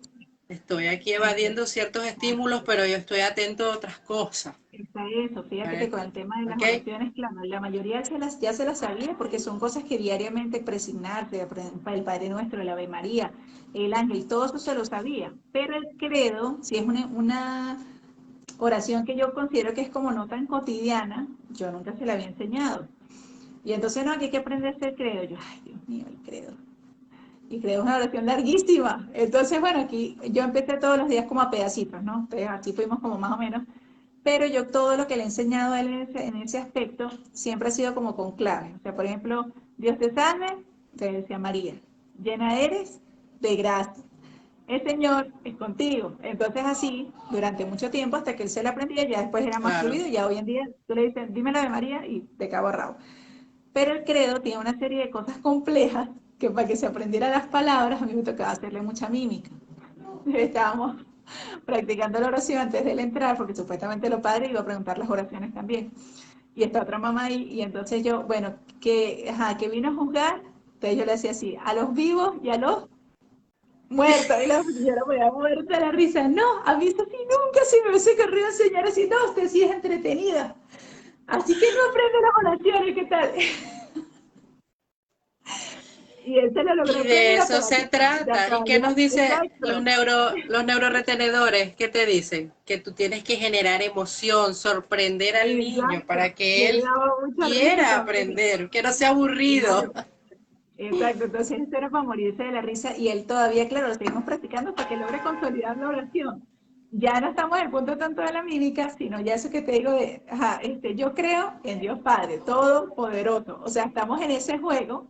Estoy aquí evadiendo ciertos estímulos, pero yo estoy atento a otras cosas. está eso, fíjate que ¿Vale? con el tema de las ¿Ok? oraciones, claro, la mayoría ya se las sabía porque son cosas que diariamente presignarte, por ejemplo, el Padre Nuestro, el Ave María, el Ángel, todo eso se lo sabía. Pero el credo, si es una oración que yo considero que es como no tan cotidiana, yo nunca se la había enseñado. Y entonces, no, aquí hay que aprenderse el credo. Yo, ay, Dios mío, el credo. Y credo una oración larguísima. Entonces, bueno, aquí yo empecé todos los días como a pedacitos, ¿no? Entonces, aquí fuimos como más o menos. Pero yo todo lo que le he enseñado a él en ese aspecto siempre ha sido como con claves. O sea, por ejemplo, Dios te salve, te decía María, llena eres de gracia. El Señor es contigo. Entonces así, durante mucho tiempo, hasta que él se la aprendía, ya después era más Claro. fluido, ya hoy en día tú le dices, dime la de María y de cabo a rabo. Pero el credo tiene una serie de cosas complejas que para que se aprendiera las palabras, a mí me tocaba hacerle mucha mímica. Estábamos practicando la oración antes de él entrar, porque supuestamente los padres iban a preguntar las oraciones también. Y está otra mamá ahí, y entonces yo, bueno, que vino a juzgar, entonces yo le decía así, a los vivos y a los muertos. Y la señora me da muerta de la risa. No, a mí eso sí nunca se me hubiese querido enseñar así. No, usted sí es entretenida. Así que no aprende las oraciones, ¿qué tal? Y él se lo logró Y de aprender eso se ya trata. ¿Y qué todavía. nos dice Exacto. los neuroretenedores? ¿Qué te dicen? Que tú tienes que generar emoción, sorprender al niño Exacto. para Y que él le él daba mucha risa quiera también. aprender, que no sea aburrido. Claro. Exacto. Entonces esto era para morirse de la risa y él todavía, claro, lo seguimos practicando para que logre consolidar la oración. Ya no estamos en el punto tanto de la mímica, sino ya eso que te digo de, yo creo en Dios Padre, Todopoderoso. O sea, estamos en ese juego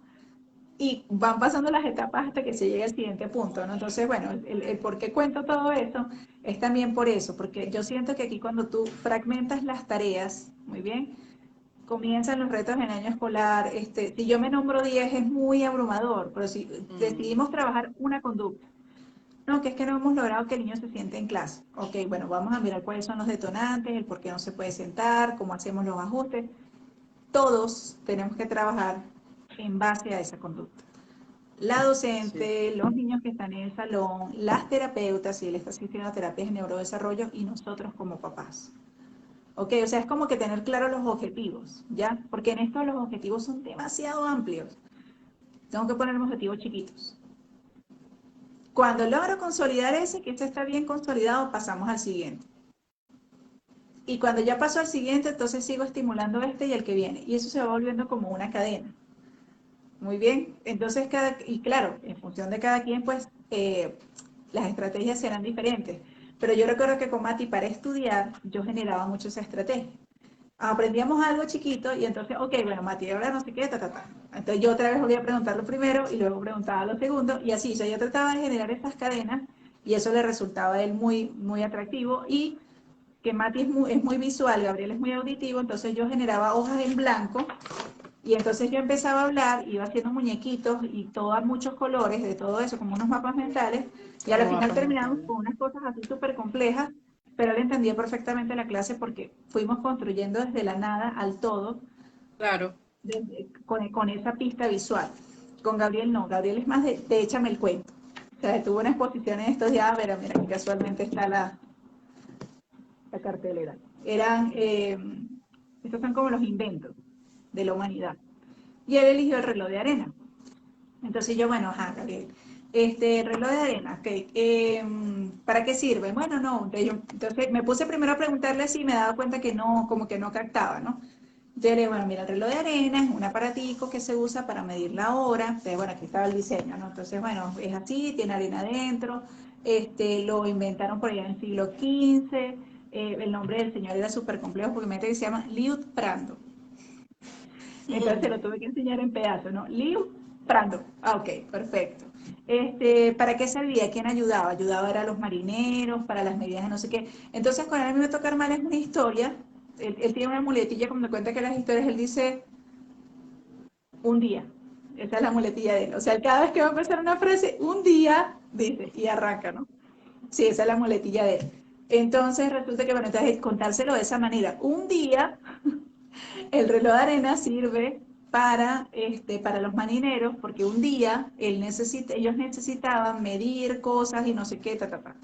y van pasando las etapas hasta que se llegue al siguiente punto, ¿no? Entonces, bueno, el por qué cuento todo eso es también por eso, porque yo siento que aquí cuando tú fragmentas las tareas, muy bien, comienzan los retos en año escolar, si yo me nombro 10 es muy abrumador, pero si Mm, decidimos trabajar una conducta, no, que es que no hemos logrado que el niño se siente en clase. Ok, bueno, vamos a mirar cuáles son los detonantes, el por qué no se puede sentar, cómo hacemos los ajustes. Todos tenemos que trabajar en base a esa conducta. La sí. docente, los niños que están en el salón, las terapeutas, si él está asistiendo a terapias de neurodesarrollo, y nosotros como papás. Ok, o sea, es como que tener claros los objetivos, ¿ya? Porque en esto los objetivos son demasiado amplios. Tengo que poner objetivos chiquitos. Cuando logro consolidar ese, que este está bien consolidado, pasamos al siguiente. Y cuando ya paso al siguiente, entonces sigo estimulando este y el que viene. Y eso se va volviendo como una cadena. Muy bien. Entonces, y claro, en función de cada quien, pues las estrategias serán diferentes. Pero yo recuerdo que con Mati para estudiar, yo generaba mucho esa estrategia. Aprendíamos algo chiquito y entonces, ok, bueno, Mati, ahora no sé qué, ta, ta, ta. Entonces yo otra vez volví a preguntar lo primero y luego preguntaba lo segundo y así, o sea, yo trataba de generar estas cadenas y eso le resultaba a él muy, muy atractivo y que Mati es muy visual, Gabriel es muy auditivo, entonces yo generaba hojas en blanco y entonces yo empezaba a hablar, iba haciendo muñequitos y todos muchos colores de todo eso, como unos mapas mentales, y a la Como final mapas terminamos mentales. con unas cosas así súper complejas, pero él entendía perfectamente la clase porque fuimos construyendo desde la nada al todo, Claro. con esa pista visual. Con Gabriel no, Gabriel es más de échame el cuento. O sea, tuvo una exposición en estos días, mira, mira, que casualmente está la cartelera. Estos son como los inventos de la humanidad. Y él eligió el reloj de arena. Entonces yo, bueno, ajá, Gabriel, reloj de arena, ok, ¿para qué sirve? Bueno, no, entonces me puse primero a preguntarle así y me daba cuenta que no, como que no captaba, ¿no? Yo le dije, bueno, mira, el reloj de arena es un aparatico que se usa para medir la hora. Entonces, bueno, aquí estaba el diseño, ¿no? Entonces, bueno, es así, tiene arena adentro. Lo inventaron por allá en el siglo XV. El nombre del señor era súper complejo porque me que se llama Liut Prando. Entonces se lo tuve que enseñar en pedazos, ¿no? Liut Prando. Ah, ok, perfecto. ¿Para qué servía? ¿Quién ayudaba? Ayudaba era a los marineros, para las medidas de no sé qué. Entonces, cuando a mí me toca armar es una historia, él tiene una muletilla cuando cuenta que las historias, él dice un día. Esa es la muletilla de él. O sea, cada vez que va a empezar una frase, un día, dice, y arranca, ¿no? Sí, esa es la muletilla de él. Entonces resulta que, bueno, entonces contárselo de esa manera. Un día, el reloj de arena sirve para los marineros, porque un día ellos necesitaban medir cosas y no sé qué, ta, ta, ta.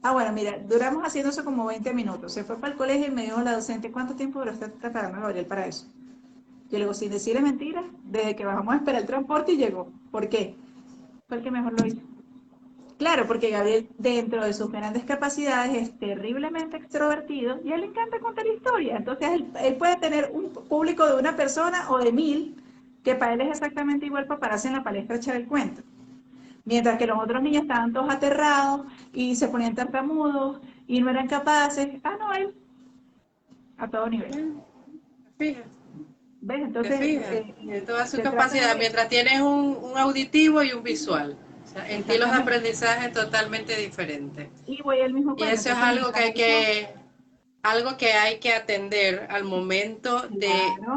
Ah, bueno, mira, duramos haciendo eso como 20 minutos. Se fue para el colegio y me dijo la docente, ¿cuánto tiempo duró usted preparando a Gabriel para eso? Yo le digo, sin decirle mentiras, desde que bajamos a esperar el transporte y llegó. ¿Por qué? Fue el que mejor lo hizo. Claro, porque Gabriel, dentro de sus grandes capacidades, es terriblemente extrovertido y a él le encanta contar historias. Entonces, él puede tener un público de una persona o de 1000, que para él es exactamente igual para pararse en la palestra a echar el cuento. Mientras que los otros niños estaban todos aterrados y se ponían tartamudos y no eran capaces. Ah, no, él, a todo nivel. Fíjate. ¿Ves? Te Entonces, fijas, en toda su se trata capacidad, de... mientras tienes un auditivo y un visual. O sea, estilos de Exactamente. aprendizaje totalmente diferentes. Y voy al mismo Y cuento. eso es Entonces, mientras eso, algo que hay que atender al momento claro,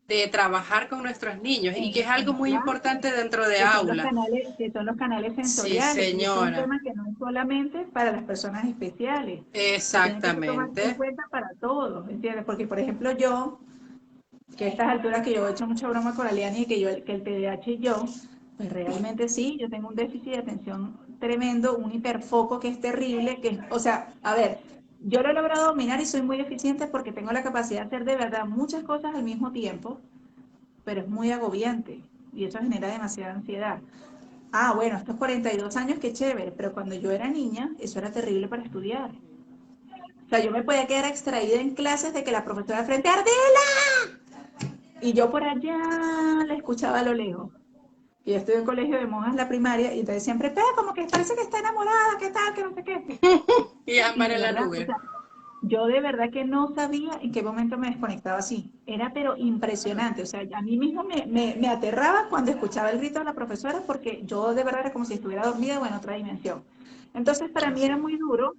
de trabajar con nuestros niños y que es algo en muy clase, importante dentro de aula. que son los canales Sí, sensoriales, y es un señora, tema que no es solamente para las personas especiales, se tiene que tomar en exactamente. cuenta para todos, ¿entiendes? Porque, por ejemplo, yo, que a estas alturas que yo he hecho mucha broma con Aliani y que el TDAH y yo, pues realmente sí, yo tengo un déficit de atención tremendo, un hiperfoco que es terrible, o sea, a ver, yo lo he logrado dominar y soy muy eficiente porque tengo la capacidad de hacer de verdad muchas cosas al mismo tiempo, pero es muy agobiante y eso genera demasiada ansiedad. Ah, bueno, estos 42 años, qué chévere, pero cuando yo era niña, eso era terrible para estudiar. O sea, yo me podía quedar extraída en clases de que la profesora de frente, ¡Ardela! Y yo por allá la escuchaba a lo lejos. Y yo estuve en colegio de monjas la primaria y entonces siempre, pero como que parece que está enamorada, qué tal, que no sé qué. Y Y amar de en la verdad, o nube. sea, yo de verdad que no sabía en qué momento me desconectaba así. Era pero impresionante. O sea, a mí mismo me aterraba cuando escuchaba el grito de la profesora porque yo de verdad era como si estuviera dormida o en otra dimensión. Entonces, para mí era muy duro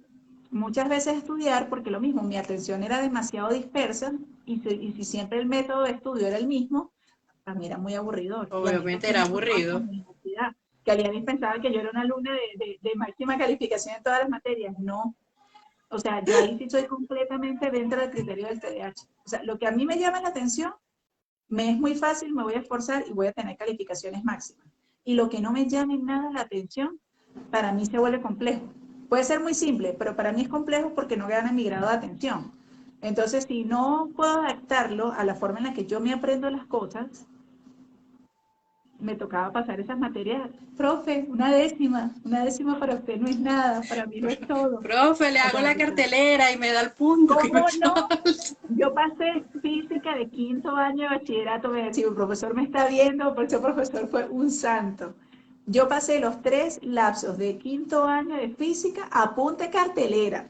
muchas veces estudiar porque lo mismo, mi atención era demasiado dispersa y si siempre el método de estudio era el mismo, a mí era muy aburridor. Y a mí Obviamente eso era me pasaba con aburrido. mi universidad, que alguien pensaba que yo era una alumna de máxima calificación en todas las materias. No, o sea, yo ahí sí soy completamente dentro del criterio del TDAH. O sea, lo que a mí me llama la atención, me es muy fácil, me voy a esforzar y voy a tener calificaciones máximas. Y lo que no me llame nada la atención, para mí se vuelve complejo. Puede ser muy simple, pero para mí es complejo porque no gana mi grado de atención. Entonces, si no puedo adaptarlo a la forma en la que yo me aprendo las cosas, me tocaba pasar esas materias. Profe, una décima para usted no es nada, para mí lo es todo. Profe, le O hago sea, la cartelera y me da el punto que me ¿cómo no? falta. Yo pasé física de quinto año de bachillerato, me decía, el profesor me está viendo, porque ese profesor fue un santo. Yo pasé los 3 lapsos de quinto año de física a punta de cartelera.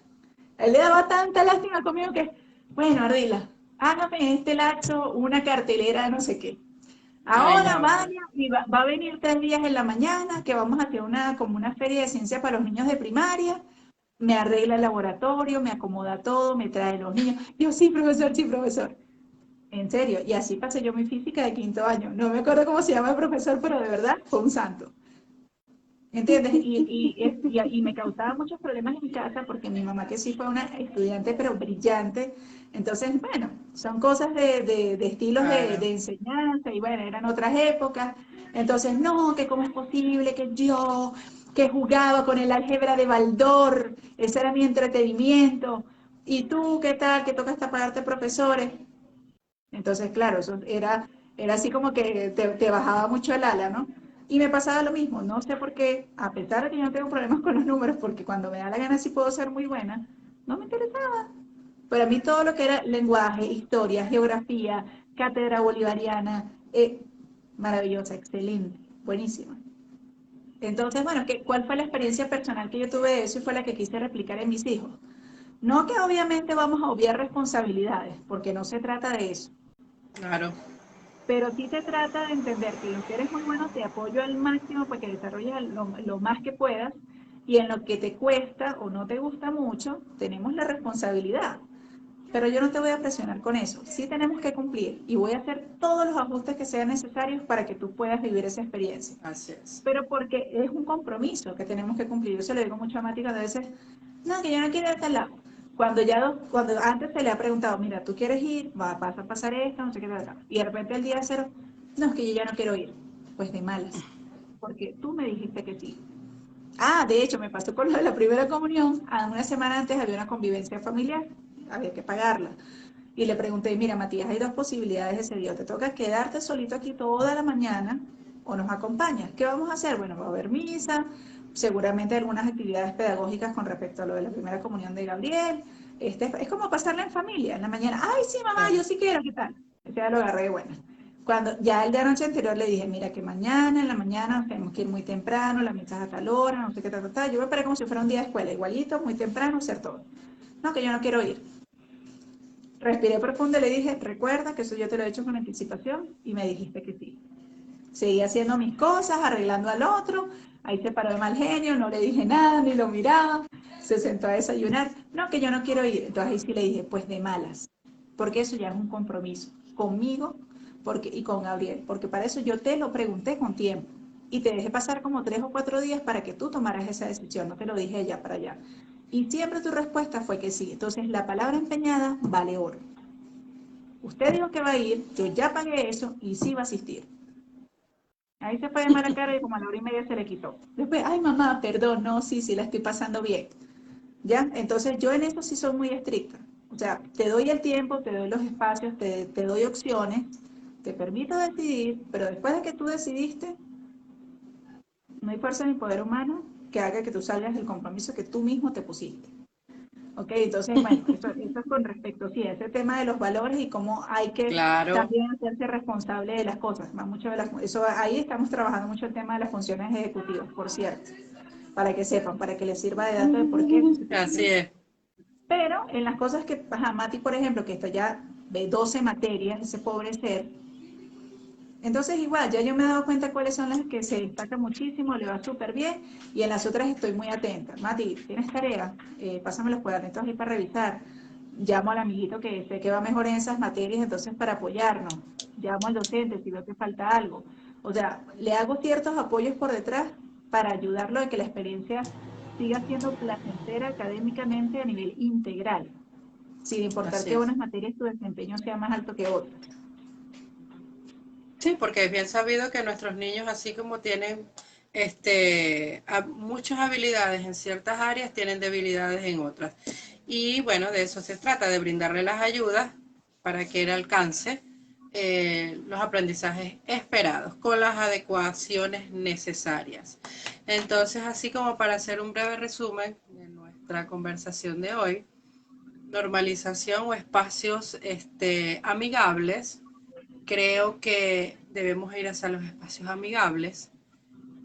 Él le daba tanta lástima conmigo que, bueno, Ardila, hágame en este lapso una cartelera de no sé qué. Ay, Ahora no, hombre. vaya y va a venir 3 días en la mañana que vamos a hacer como una feria de ciencia para los niños de primaria. Me arregla el laboratorio, me acomoda todo, me trae los niños. Yo, sí, profesor, sí, profesor. En serio, y así pasé yo mi física de quinto año. No me acuerdo cómo se llama el profesor, pero de verdad fue un santo. ¿Entiendes? Y me causaba muchos problemas en mi casa porque mi mamá que sí fue una estudiante pero brillante, entonces, bueno, son cosas de estilos Claro, de enseñanza y bueno, eran otras épocas. Entonces, no, que cómo es posible que yo, que jugaba con el álgebra de Baldor, ese era mi entretenimiento, y tú, ¿qué tal? Que tocas pagarte profesores. Entonces, claro, eso era así como que te bajaba mucho el ala, ¿no? Y me pasaba lo mismo, no sé por qué, a pesar de que yo no tengo problemas con los números, porque cuando me da la gana sí puedo ser muy buena, no me interesaba. Pero a mí todo lo que era lenguaje, historia, geografía, cátedra bolivariana, maravillosa, excelente, buenísima. Entonces, bueno, ¿cuál fue la experiencia personal que yo tuve de eso y fue la que quise replicar en mis hijos? No que obviamente vamos a obviar responsabilidades, porque no se trata de eso, claro. pero sí se trata de entender que en lo que eres muy bueno te apoyo al máximo para que desarrolles lo más que puedas y en lo que te cuesta o no te gusta mucho, tenemos la responsabilidad. Pero yo no te voy a presionar con eso. Sí tenemos que cumplir y voy a hacer todos los ajustes que sean necesarios para que tú puedas vivir esa experiencia. Así es. Pero porque es un compromiso que tenemos que cumplir. Yo se lo digo mucho a Mati cuando a veces, no, que yo no quiero ir a tal lado. Cuando antes se le ha preguntado, mira, ¿tú quieres ir? Vas a pasar esto, no sé qué tal. Y de repente el día cero, no, es que yo ya no quiero ir. Pues de malas, porque tú me dijiste que sí. Ah, de hecho, me pasó con lo de la primera comunión. Una semana antes había una convivencia familiar, había que pagarla. Y le pregunté, mira, Matías, hay dos posibilidades ese día. Te toca quedarte solito aquí toda la mañana o nos acompañas. ¿Qué vamos a hacer? Bueno, va a haber misa, seguramente algunas actividades pedagógicas con respecto a lo de la primera comunión de Gabriel. Es como pasarla en familia, en la mañana. Ay, sí, mamá, Claro. yo sí quiero, ¿qué tal? Ese ya lo agarré de buena. Cuando ya el de anoche anterior le dije, mira que mañana, en la mañana nos tenemos que ir muy temprano, la misa es a tal hora, no sé qué tal, tal. Yo me paré como si fuera un día de escuela, igualito, muy temprano, hacer todo. No, que yo no quiero ir. Respiré profundo y le dije, recuerda que eso yo te lo he hecho con anticipación y me dijiste que sí. Seguí haciendo mis cosas, arreglando al otro, ahí se paró de mal genio, no le dije nada, ni lo miraba, se sentó a desayunar, no, que yo no quiero ir. Entonces ahí sí le dije, pues de malas, porque eso ya es un compromiso conmigo y con Gabriel, porque para eso yo te lo pregunté con tiempo y te dejé pasar como 3 o 4 días para que tú tomaras esa decisión, no te lo dije ya para allá. Y siempre tu respuesta fue que sí. Entonces la palabra empeñada vale oro. Usted dijo que va a ir, yo ya pagué eso y sí va a asistir. Ahí se fue de mala cara y como a la hora y media se le quitó. Después, ay mamá, perdón, no, sí, sí, la estoy pasando bien. ¿Ya? Entonces yo en eso sí soy muy estricta. O sea, te doy el tiempo, te doy los espacios, te doy opciones, te permito decidir, pero después de que tú decidiste, no hay fuerza ni poder humano que haga que tú salgas del compromiso que tú mismo te pusiste. Ok, entonces, bueno, eso es con respecto, sí, a ese tema de los valores y cómo hay que Claro. también hacerse responsable de las cosas. Va mucho de eso, ahí estamos trabajando mucho el tema de las funciones ejecutivas, por cierto, para que sepan, para que les sirva de dato de por qué eso se tiene que Así hacer. es. Pero en las cosas que, ajá, Mati, por ejemplo, que esto ya ve 12 materias, ese pobre ser, entonces igual, ya yo me he dado cuenta cuáles son las que se destacan muchísimo, le va súper bien, y en las otras estoy muy atenta. Mati, ¿tienes tarea? Pásame los cuadernitos ahí para revisar. Llamo al amiguito que sé que va mejor en esas materias, entonces para apoyarnos. Llamo al docente si veo que falta algo. O sea, le hago ciertos apoyos por detrás para ayudarlo a que la experiencia siga siendo placentera académicamente a nivel integral, sin importar Así que es. unas materias tu desempeño sea más alto que otras. Sí, porque es bien sabido que nuestros niños, así como tienen muchas habilidades en ciertas áreas, tienen debilidades en otras. Y bueno, de eso se trata, de brindarle las ayudas para que él alcance los aprendizajes esperados con las adecuaciones necesarias. Entonces, así como para hacer un breve resumen de nuestra conversación de hoy, normalización o espacios amigables. Creo que debemos ir hacia los espacios amigables,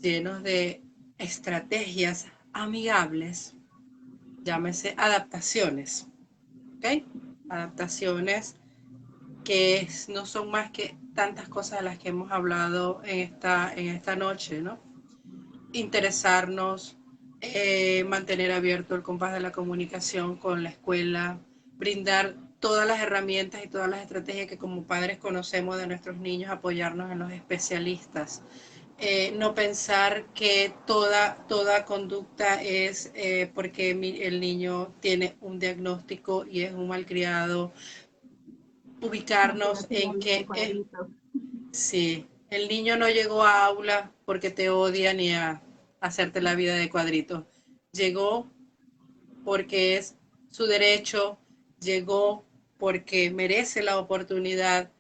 llenos de estrategias amigables, llámese adaptaciones, ¿ok? Adaptaciones que no son más que tantas cosas de las que hemos hablado en esta noche, ¿no? Interesarnos, mantener abierto el compás de la comunicación con la escuela, brindar todas las herramientas y todas las estrategias que como padres conocemos de nuestros niños, apoyarnos en los especialistas No pensar que toda conducta es porque el niño tiene un diagnóstico y es un malcriado, No ubicarnos quedarse en la en vida de que cuadritos. sí, el niño no llegó a aula porque te odia ni a hacerte la vida de cuadritos. Llegó porque es su derecho, llegó porque merece la oportunidad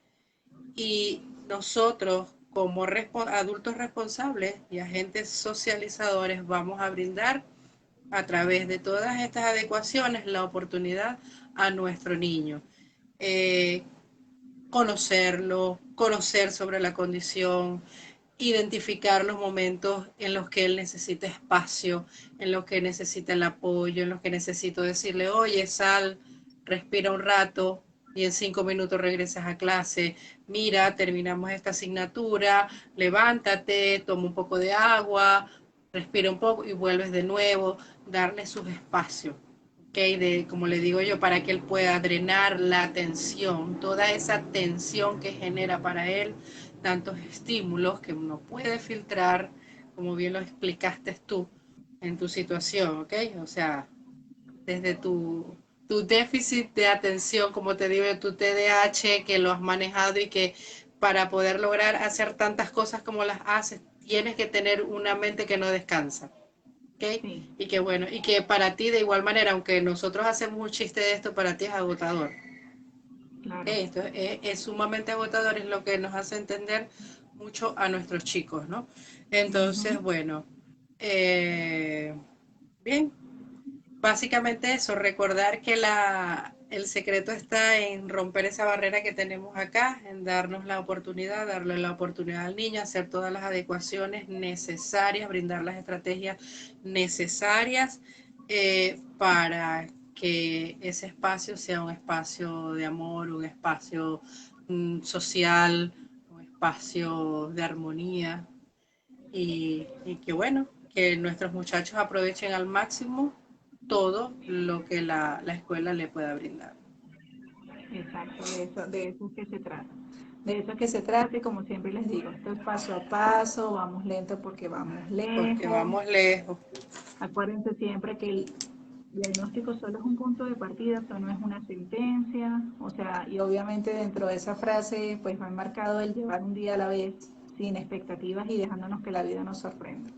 y nosotros como adultos responsables y agentes socializadores vamos a brindar a través de todas estas adecuaciones la oportunidad a nuestro niño. Eh, Conocerlo, conocer sobre la condición, identificar los momentos en los que él necesita espacio, en los que necesita el apoyo, en los que necesito decirle, oye, sal, respira un rato y en 5 minutos regresas a clase, mira, terminamos esta asignatura, levántate, toma un poco de agua, respira un poco y vuelves de nuevo, darle sus espacios. Okay, como le digo yo, para que él pueda drenar la tensión, toda esa tensión que genera para él tantos estímulos que uno puede filtrar, como bien lo explicaste tú en tu situación, ¿ok? O sea, desde tu déficit de atención, como te digo, tu TDAH, que lo has manejado y que para poder lograr hacer tantas cosas como las haces, tienes que tener una mente que no descansa. ¿Okay? Sí, Y que bueno, y que para ti de igual manera, aunque nosotros hacemos un chiste de esto, para ti es agotador. claro. ¿Okay? Esto es sumamente agotador, es lo que nos hace entender mucho a nuestros chicos, ¿no? Entonces, Ujú. bueno, eh, bien, básicamente eso, recordar que el secreto está en romper esa barrera que tenemos acá, en darnos la oportunidad, darle la oportunidad al niño, hacer todas las adecuaciones necesarias, brindar las estrategias necesarias para que ese espacio sea un espacio de amor, un espacio social, un espacio de armonía y que bueno, que nuestros muchachos aprovechen al máximo todo lo que la escuela le pueda brindar. Exacto, de eso es que se trata. De eso es que se trata y como siempre les digo, esto es paso a paso, vamos lento porque vamos Porque lejos. vamos lejos. Acuérdense siempre que el diagnóstico solo es un punto de partida, esto no es una sentencia, o sea, y obviamente dentro de esa frase pues va enmarcado el llevar un día a la vez, sin expectativas y dejándonos que la vida nos sorprenda,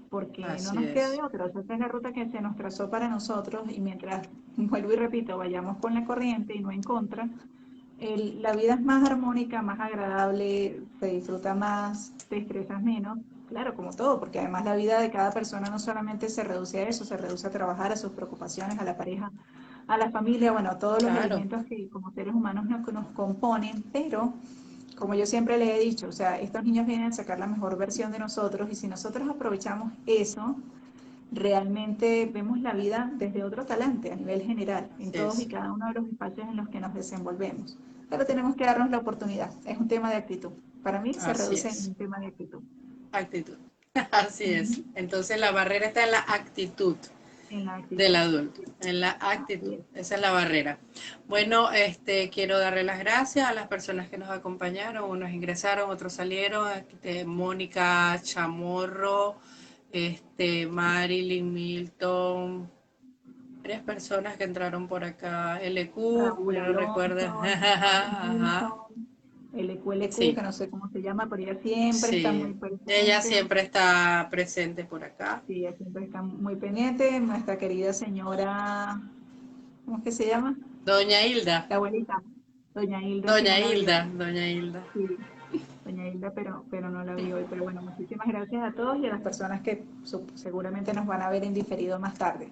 porque no Así nos queda de es. otra, o sea, esta es la ruta que se nos trazó para nosotros y mientras, vuelvo y repito, vayamos con la corriente y no en contra, la vida es más armónica, más agradable, se disfruta más, te estresas menos, claro, como todo, porque además la vida de cada persona no solamente se reduce a eso, se reduce a trabajar, a sus preocupaciones, a la pareja, a la familia, bueno, a todos los Claro, elementos que como seres humanos nos componen, pero como yo siempre le he dicho, o sea, estos niños vienen a sacar la mejor versión de nosotros y si nosotros aprovechamos eso, realmente vemos la vida desde otro talante a nivel general, en así todos y es. cada uno de los espacios en los que nos desenvolvemos. Pero tenemos que darnos la oportunidad, es un tema de actitud. Para mí se Así reduce en es. un tema de actitud. Actitud. Así es. Ujú. Entonces la barrera está en la actitud En la del actitud. adulto, en la Así actitud. es. Esa es la barrera. Bueno, quiero darle las gracias a las personas que nos acompañaron, unos ingresaron, otros salieron, Mónica Chamorro, Marilyn Milton, varias personas que entraron por acá, LQ, Raúl yo no recuerdo. Alonso, Mari Ajá. Wilson, LQLQ, Sí, que no sé cómo se llama, pero ella siempre está sí. muy Ella presente. siempre está presente por acá. Sí, ella siempre está muy pendiente. Nuestra querida señora, ¿cómo es que se llama? Doña Hilda, La abuelita. Doña Hilda, sí no la vi hoy. Doña Hilda. Sí, doña Hilda, pero no la vi hoy. Pero bueno, muchísimas gracias a todos y a las personas que seguramente nos van a ver en diferido más tarde.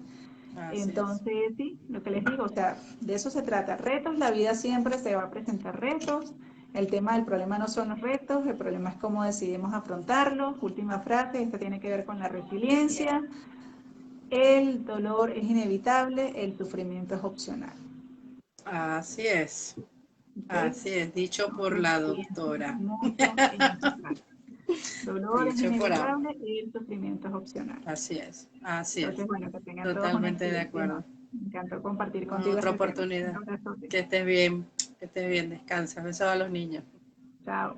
Así es. Entonces, sí, lo que les digo, o sea, de eso se trata. Retos, la vida siempre se va a presentar retos. El tema del problema no son los retos, el problema es cómo decidimos afrontarlos. Última frase, esta tiene que ver con la resiliencia. El dolor es inevitable, el sufrimiento es opcional. Así es. ¿Ok? Así es, dicho por Entonces, la piensen doctora. mucho en esa frase. Dolor es Dicho por ambos. inevitable y el sufrimiento es opcional. Así es. Así es. Entonces, bueno, que tengan todos una Totalmente de excelente acuerdo. noche. Me encantó compartir Bueno, contigo otra este tema. Un oportunidad. abrazote. Que estés bien. Que estés bien. Descansa. Besos a los niños. Chao.